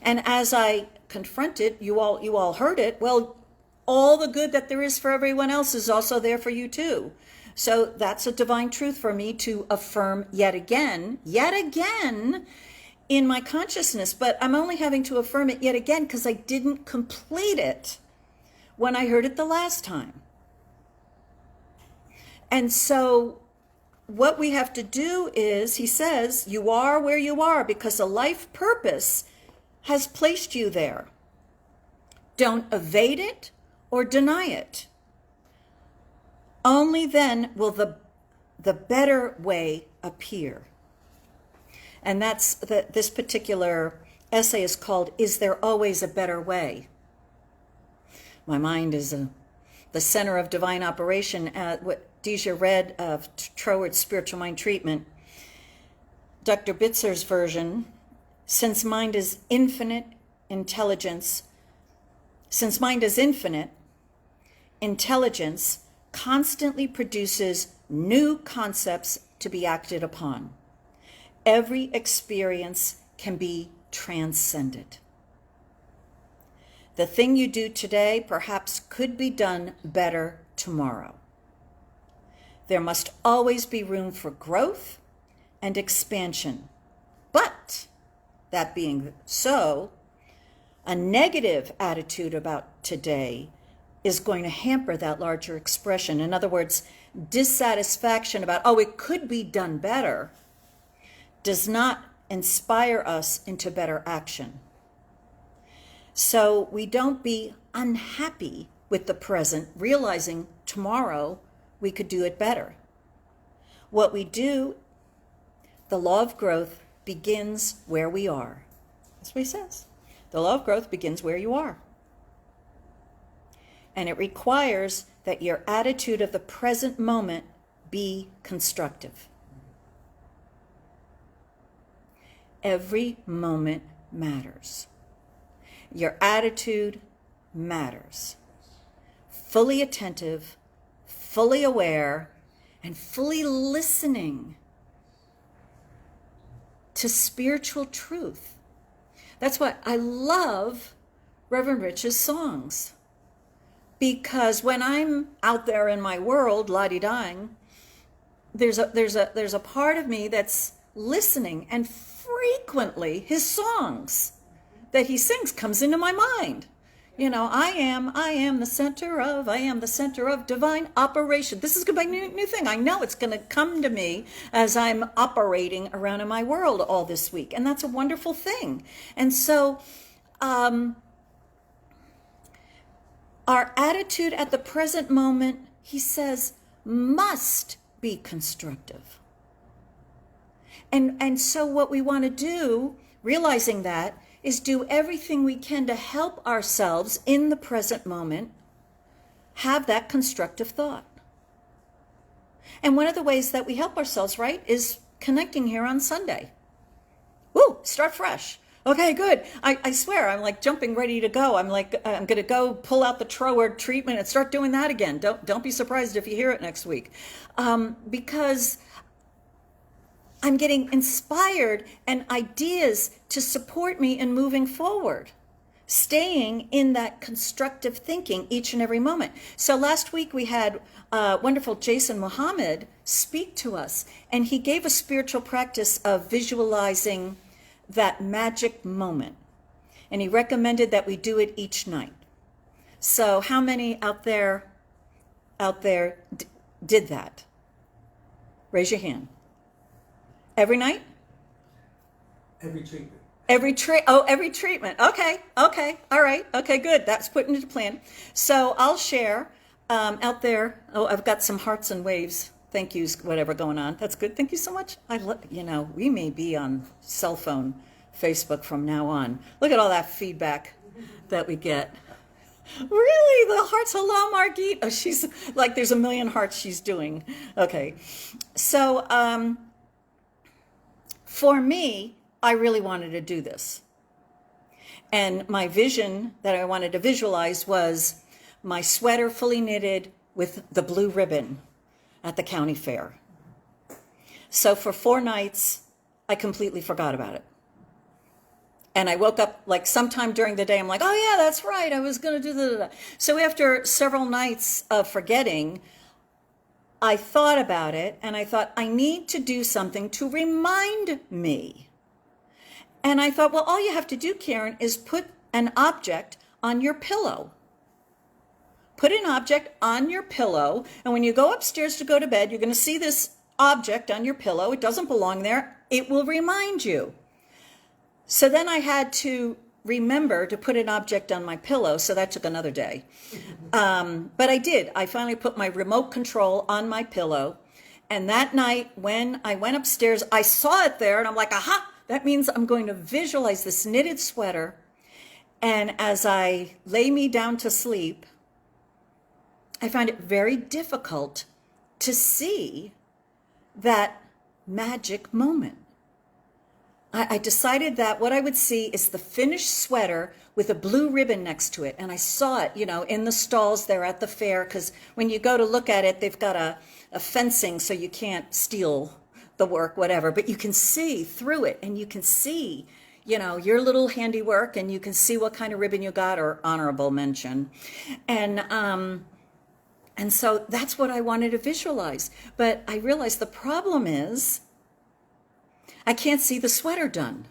And as I confronted, you all heard it, well, all the good that there is for everyone else is also there for you too. So that's a divine truth for me to affirm yet again in my consciousness. But I'm only having to affirm it yet again because I didn't complete it when I heard it the last time. And so what we have to do is, he says, you are where you are because a life purpose has placed you there. Don't evade it or deny it. Only then will the better way appear. And that's this particular essay is called, Is There Always a Better Way? My mind is the center of divine operation. What DeeJah read of Trower's Spiritual Mind Treatment, Dr. Bitzer's version, since mind is infinite, intelligence constantly produces new concepts to be acted upon. Every experience can be transcended. The thing you do today perhaps could be done better tomorrow. There must always be room for growth and expansion. But, that being so, a negative attitude about today is going to hamper that larger expression. In other words, dissatisfaction about, it could be done better, does not inspire us into better action. So we don't be unhappy with the present, realizing tomorrow we could do it better. What we do, the law of growth begins where we are. That's what he says. The law of growth begins where you are. And it requires that your attitude of the present moment be constructive. Every moment matters. Your attitude matters. Fully attentive, fully aware, and fully listening to spiritual truth. That's why I love Reverend Rich's songs. Because when I'm out there in my world, la-di-dying, there's a part of me that's listening, and frequently his songs that he sings comes into my mind. You know, I am the center of divine operation. This is going to be a new thing. I know it's going to come to me as I'm operating around in my world all this week. And that's a wonderful thing. And so our attitude at the present moment, he says, must be constructive. And so what we want to do, realizing that, is do everything we can to help ourselves in the present moment have that constructive thought. And one of the ways that we help ourselves, right, is connecting here on Sunday. Woo, start fresh. Okay, good. I swear, I'm like jumping ready to go. I'm going to go pull out the Troward treatment and start doing that again. Don't be surprised if you hear it next week. Because I'm getting inspired and ideas to support me in moving forward, staying in that constructive thinking each and every moment. So last week we had wonderful Jason Muhammad speak to us, and he gave a spiritual practice of visualizing that magic moment. And he recommended that we do it each night. So how many out there did that? Raise your hand. Every night? Every treatment. Every treatment. Okay. All right. Okay, good. That's put into plan. So I'll share out there. Oh, I've got some hearts and waves. Thank yous, whatever going on. That's good. Thank you so much. We may be on cell phone, Facebook from now on. Look at all that feedback that we get. Really? The hearts, hello, Margit. Oh, she's like, there's a million hearts she's doing. Okay. So, for me, I really wanted to do this. And my vision that I wanted to visualize was my sweater fully knitted with the blue ribbon at the county fair. So for 4 nights, I completely forgot about it. And I woke up like sometime during the day, I'm like, oh yeah, that's right, I was going to do that. So after several nights of forgetting, I thought about it, and I thought, I need to do something to remind me. And I thought, well, all you have to do, Karen, is put an object on your pillow. Put an object on your pillow, and when you go upstairs to go to bed, you're going to see this object on your pillow. It doesn't belong there. It will remind you. So then I had to remember to put an object on my pillow, so that took another day. But I did. I finally put my remote control on my pillow, and that night when I went upstairs, I saw it there, and I'm like, aha, that means I'm going to visualize this knitted sweater, and as I lay me down to sleep, I found it very difficult to see that magic moment. I decided that what I would see is the finished sweater with a blue ribbon next to it. And I saw it, in the stalls there at the fair, because when you go to look at it, they've got a fencing so you can't steal the work, whatever. But you can see through it, and you can see, your little handiwork, and you can see what kind of ribbon you got, or honorable mention. And so that's what I wanted to visualize. But I realized the problem is, I can't see the sweater done.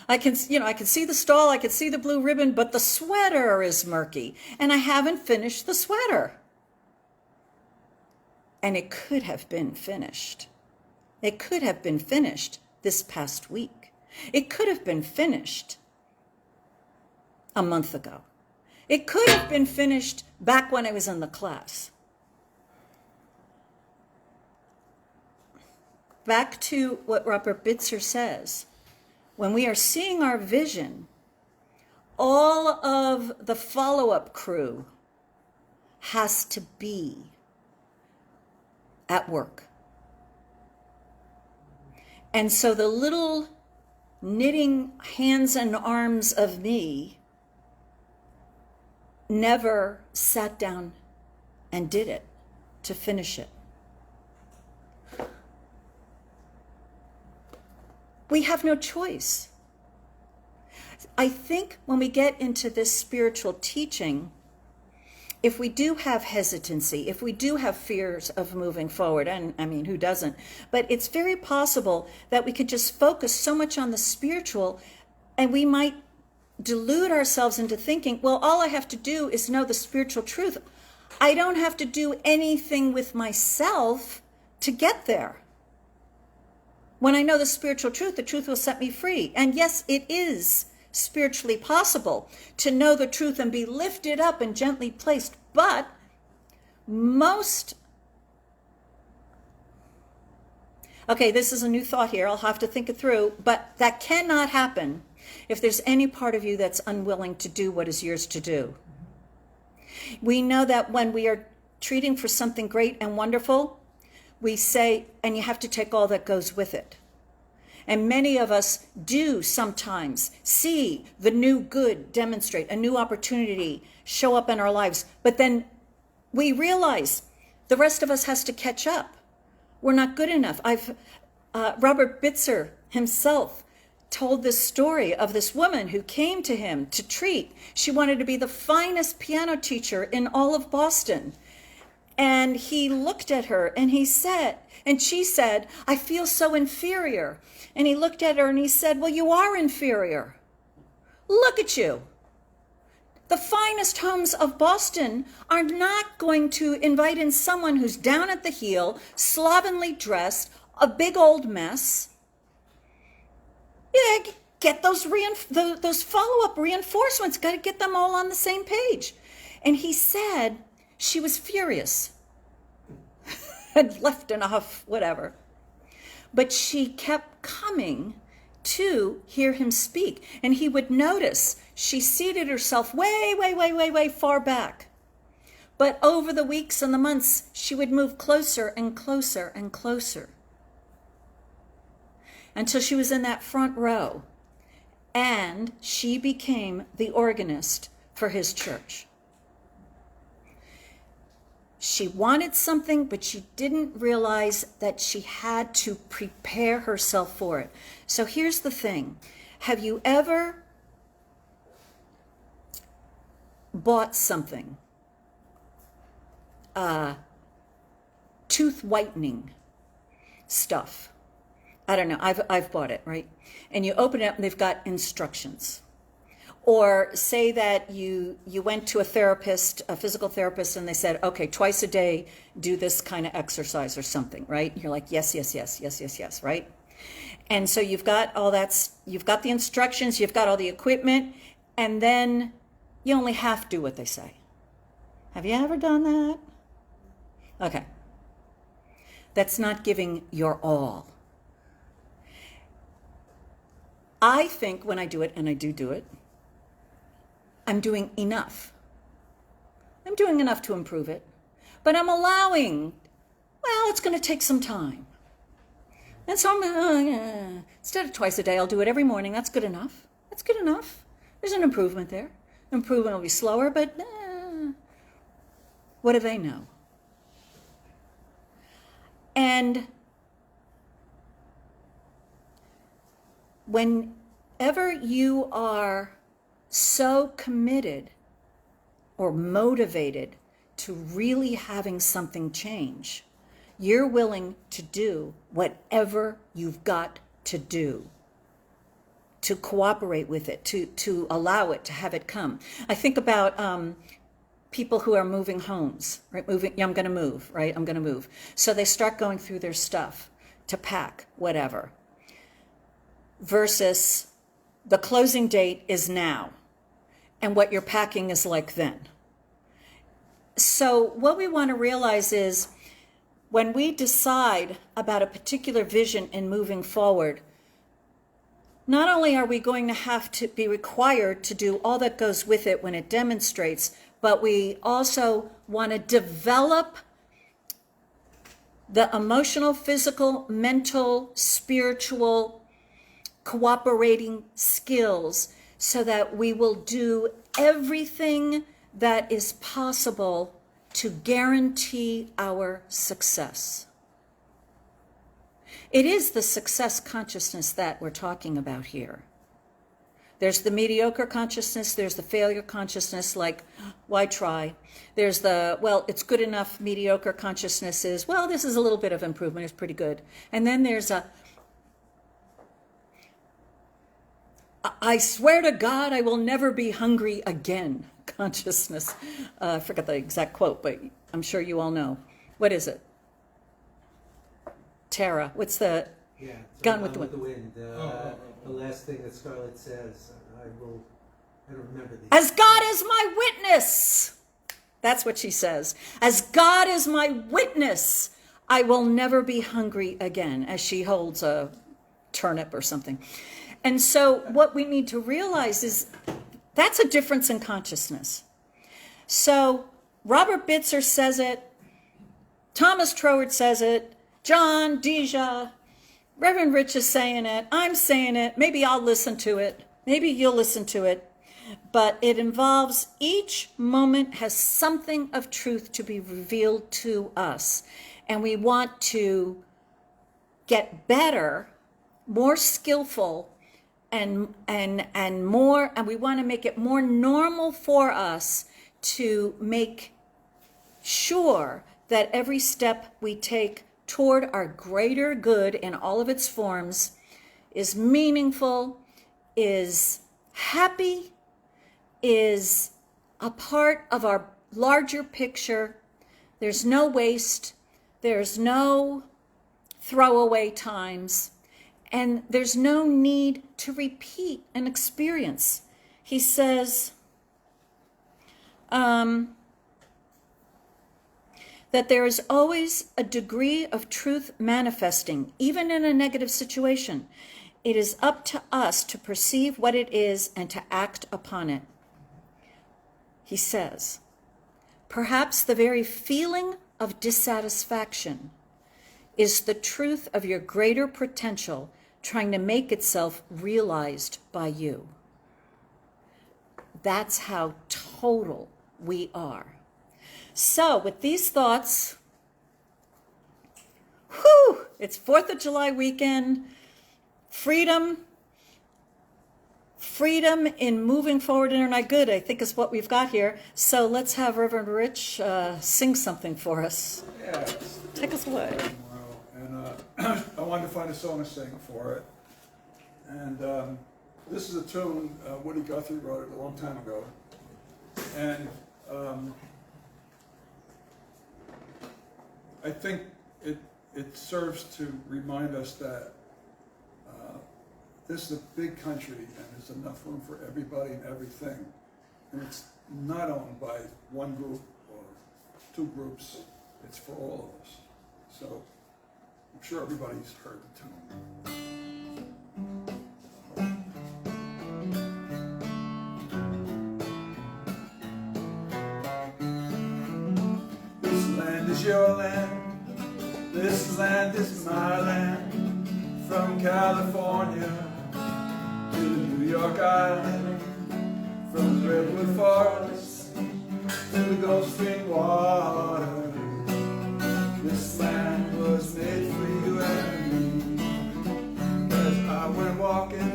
I can see the stall, I can see the blue ribbon, but the sweater is murky, and I haven't finished the sweater. And it could have been finished. It could have been finished this past week. It could have been finished a month ago. It could have been finished back when I was in the class. Back to what Robert Bitzer says, when we are seeing our vision, all of the follow-up crew has to be at work. And so the little knitting hands and arms of me never sat down and did it to finish it. We have no choice. I think when we get into this spiritual teaching, if we do have hesitancy, if we do have fears of moving forward, and I mean, who doesn't? But it's very possible that we could just focus so much on the spiritual, and we might delude ourselves into thinking, well, all I have to do is know the spiritual truth. I don't have to do anything with myself to get there. When I know the spiritual truth, the truth will set me free. And yes, it is spiritually possible to know the truth and be lifted up and gently placed. But okay, this is a new thought here. I'll have to think it through. But that cannot happen if there's any part of you that's unwilling to do what is yours to do. We know that when we are treating for something great and wonderful, we say, and you have to take all that goes with it. And many of us do sometimes see the new good demonstrate, a new opportunity show up in our lives. But then we realize the rest of us has to catch up. We're not good enough. Robert Bitzer himself told this story of this woman who came to him to treat. She wanted to be the finest piano teacher in all of Boston. And he looked at her and she said, I feel so inferior. And he looked at her and he said, well, you are inferior. Look at you. The finest homes of Boston are not going to invite in someone who's down at the heel, slovenly dressed, a big old mess. Yeah, get those follow-up reinforcements. Got to get them all on the same page. And he said she was furious. Had left in a huff, whatever. But she kept coming to hear him speak. And he would notice she seated herself way far back. But over the weeks and the months, she would move closer and closer and closer, until she was in that front row. And she became the organist for his church. She wanted something, but she didn't realize that she had to prepare herself for it. So here's the thing. Have you ever bought something? Tooth whitening stuff. I don't know. I've bought it, right? And you open it up and they've got instructions. Or say that you went to a therapist, a physical therapist, and they said, okay, twice a day, do this kind of exercise or something, right? You're like, yes, right? And so you've got all that, you've got the instructions, you've got all the equipment, and then you only half do what they say. Have you ever done that? Okay. That's not giving your all. I think when I do it, and I do it, I'm doing enough. I'm doing enough to improve it. But I'm allowing, well, it's going to take some time. And so instead of twice a day, I'll do it every morning. That's good enough. That's good enough. There's an improvement there. Improvement will be slower, but what do they know? And whenever you are so committed or motivated to really having something change, you're willing to do whatever you've got to do to cooperate with it, to allow it, to have it come. I think about people who are moving homes, right? I'm going to move, right? I'm going to move. So they start going through their stuff to pack, whatever, versus the closing date is now. And what you're packing is like then. So what we want to realize is when we decide about a particular vision in moving forward, not only are we going to have to be required to do all that goes with it when it demonstrates, but we also want to develop the emotional, physical, mental, spiritual, cooperating skills so that we will do everything that is possible to guarantee our success. It is the success consciousness that we're talking about here. There's the mediocre consciousness. There's the failure consciousness, like, why try? There's the, well, it's good enough. Mediocre consciousness is, well, this is a little bit of improvement. It's pretty good. And then there's a, I swear to God, I will never be hungry again consciousness. I forgot the exact quote, but I'm sure you all know. What is it? Tara, what's the... Yeah, Gone with the Wind. The last thing that Scarlett says, I don't remember these. As God is my witness. That's what she says. As God is my witness, I will never be hungry again, as she holds a turnip or something. And so what we need to realize is that's a difference in consciousness. So Robert Bitzer says it, Thomas Troward says it, Jon, DeeJah, Reverend Rich is saying it, I'm saying it, maybe I'll listen to it, maybe you'll listen to it, but it involves each moment has something of truth to be revealed to us. And we want to get better, more skillful, and more, and we want to make it more normal for us to make sure that every step we take toward our greater good in all of its forms is meaningful, is happy, is a part of our larger picture. There's no waste, there's no throwaway times, and there's no need to repeat an experience. He says, that there is always a degree of truth manifesting, even in a negative situation. It is up to us to perceive what it is and to act upon it. He says, perhaps the very feeling of dissatisfaction is the truth of your greater potential trying to make itself realized by you. That's how total we are. So with these thoughts, it's 4th of July weekend, freedom in moving forward in our good, I think is what we've got here. So let's have Reverend Rich sing something for us. Yeah. Take us away. And I wanted to find a song to sing for it. And this is a tune Woody Guthrie wrote it a long time ago. And I think it serves to remind us that this is a big country and there's enough room for everybody and everything. And it's not owned by one group or two groups, it's for all of us. So I'm sure everybody's heard the tune. This land is your land, this land is my land, from California to New York Island, from the redwood forest to the Gulf Stream water. This land was made for you and me. As I went walking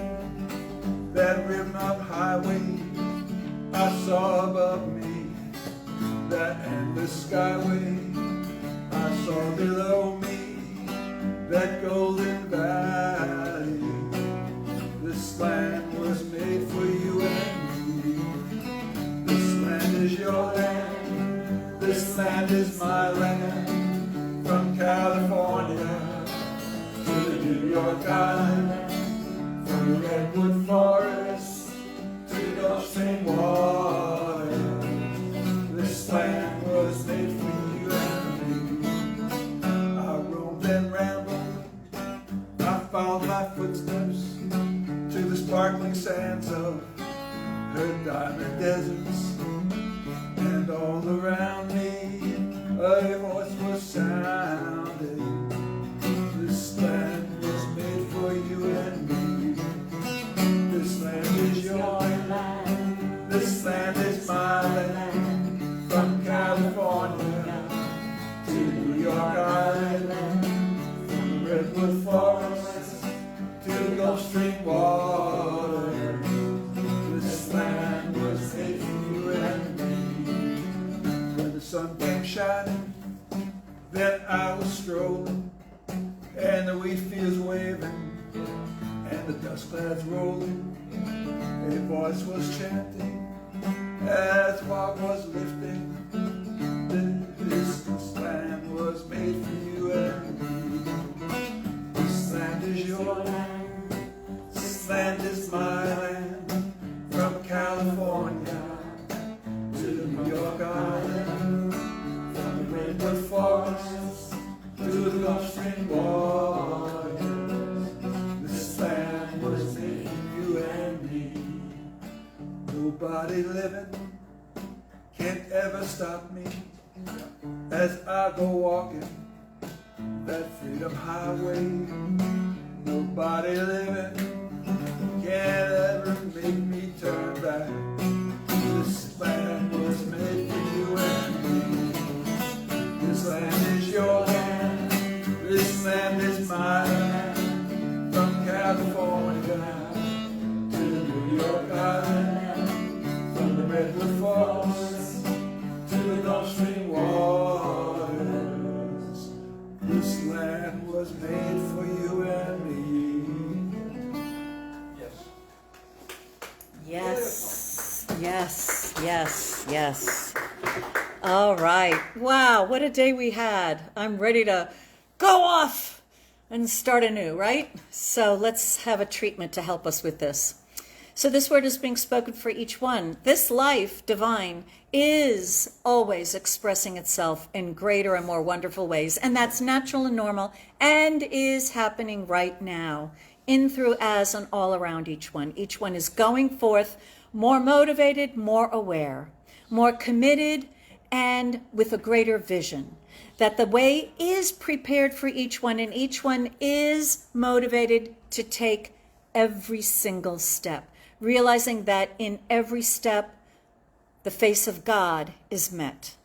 that rim-up highway, I saw above me that endless skyway. I saw below me that golden valley. This land was made for you and me. This land is your land, this land is my land, from California to the New York Island, from the redwood forest to the Gulf Stream water. This land was made for you and me. I roamed and rambled, I followed my footsteps to the sparkling sands of her diamond deserts, and all around me a voice was sounding. This land was made for you and me. This land is your land, this land is my land, from California to New York Island, from the redwood forest to the Gulf Stream water. riding, then I was strolling, and the wheat fields waving, and the dust clouds rolling. A voice was chanting as fog was lifting. This land was made for you and me. This land is your land. This land is my land. From California to the New York Island, from the redwood forests to the Gulf Stream waters. This land was made for you and me. Nobody living can't ever stop me as I go walking that freedom highway. Nobody living can't ever make me turn back. This land was made for you and me. This land is your land. This land is my land. From California to the New York Island, from the redwood forests to the Gulf Stream waters. This land was made for you and me. Yes, yes, yes, yes. All right. Wow, what a day we had. I'm ready to go off and start anew, right? So let's have a treatment to help us with this. So this word is being spoken for each one. This life, divine, is always expressing itself in greater and more wonderful ways. And that's natural and normal and is happening right now, in, through, as, and all around each one. Each one is going forth more motivated, more aware, more committed, and with a greater vision. That the way is prepared for each one, and each one is motivated to take every single step, realizing that in every step, the face of God is met.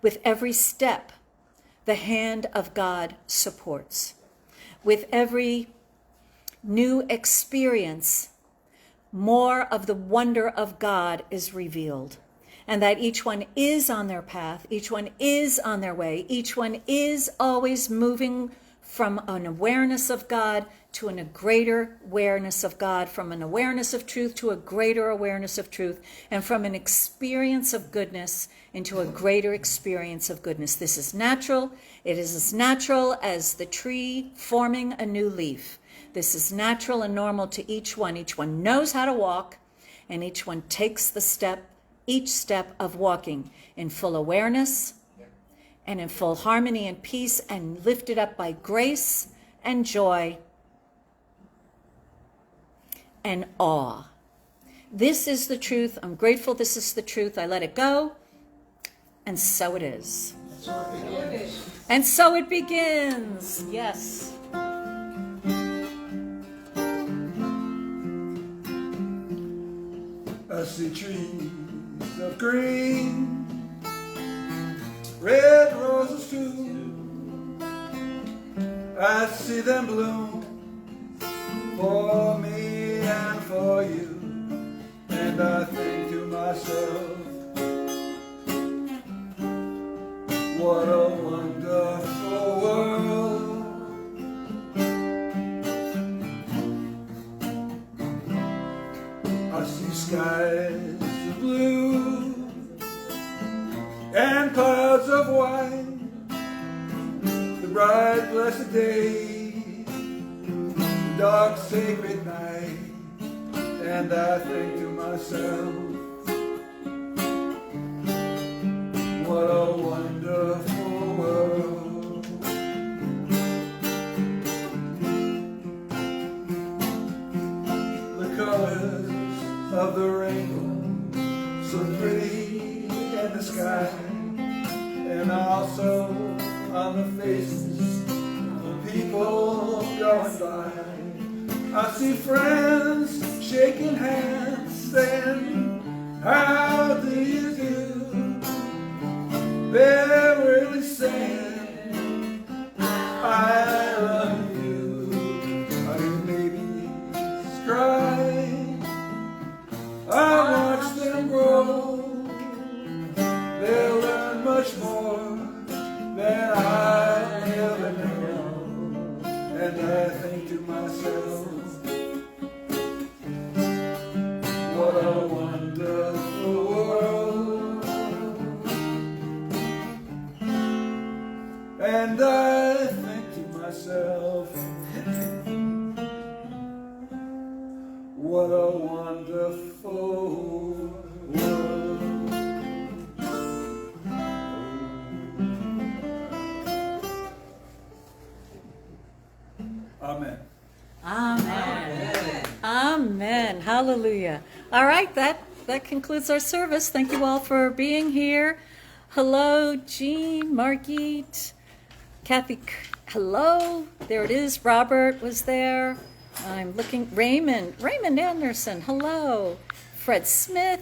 With every step, the hand of God supports. With every new experience, more of the wonder of God is revealed. And that each one is on their path, each one is on their way, each one is always moving from an awareness of God to a greater awareness of God, from an awareness of truth to a greater awareness of truth, and from an experience of goodness into a greater experience of goodness. This is natural. It is as natural as the tree forming a new leaf. This is natural and normal to each one. Each one knows how to walk, and each one takes the step, each step of walking in full awareness and in full harmony and peace, and lifted up by grace and joy and awe. This is the truth. I'm grateful this is the truth. I let it go, and so it is. And so it begins. Yes. I see trees of green, red roses too. I see them bloom for me and for you, and I think to myself, what a wonderful world. I see skies of blue and clouds of white, the bright blessed day, the dark sacred night, and I think to myself, what a wonderful world. The colors of the rainbow, so pretty in the sky, and also on the faces of people going by. I see friends shaking hands, saying, how do you do? They're really saying, I love you. I hear babies cry, I watch them grow. They'll learn much more more than I ever know. And I think to myself, what a wonderful world. And I think to myself, what a wonderful world. Amen. Amen. Amen. Hallelujah. All right, that concludes our service. Thank you all for being here. Hello, Jean, Margit, Kathy. Hello. There it is. Robert was there. I'm looking. Raymond Anderson. Hello. Fred Smith.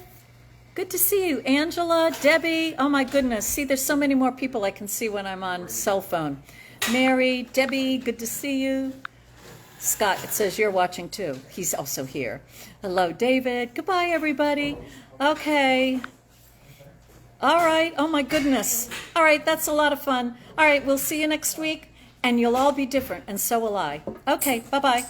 Good to see you. Angela, Debbie. Oh my goodness. See, there's so many more people I can see when I'm on cell phone. Mary, Debbie, good to see you. Scott, it says you're watching too. He's also here. Hello, David. Goodbye, everybody. Okay. All right. Oh, my goodness. All right. That's a lot of fun. All right. We'll see you next week. And you'll all be different. And so will I. Okay. Bye-bye.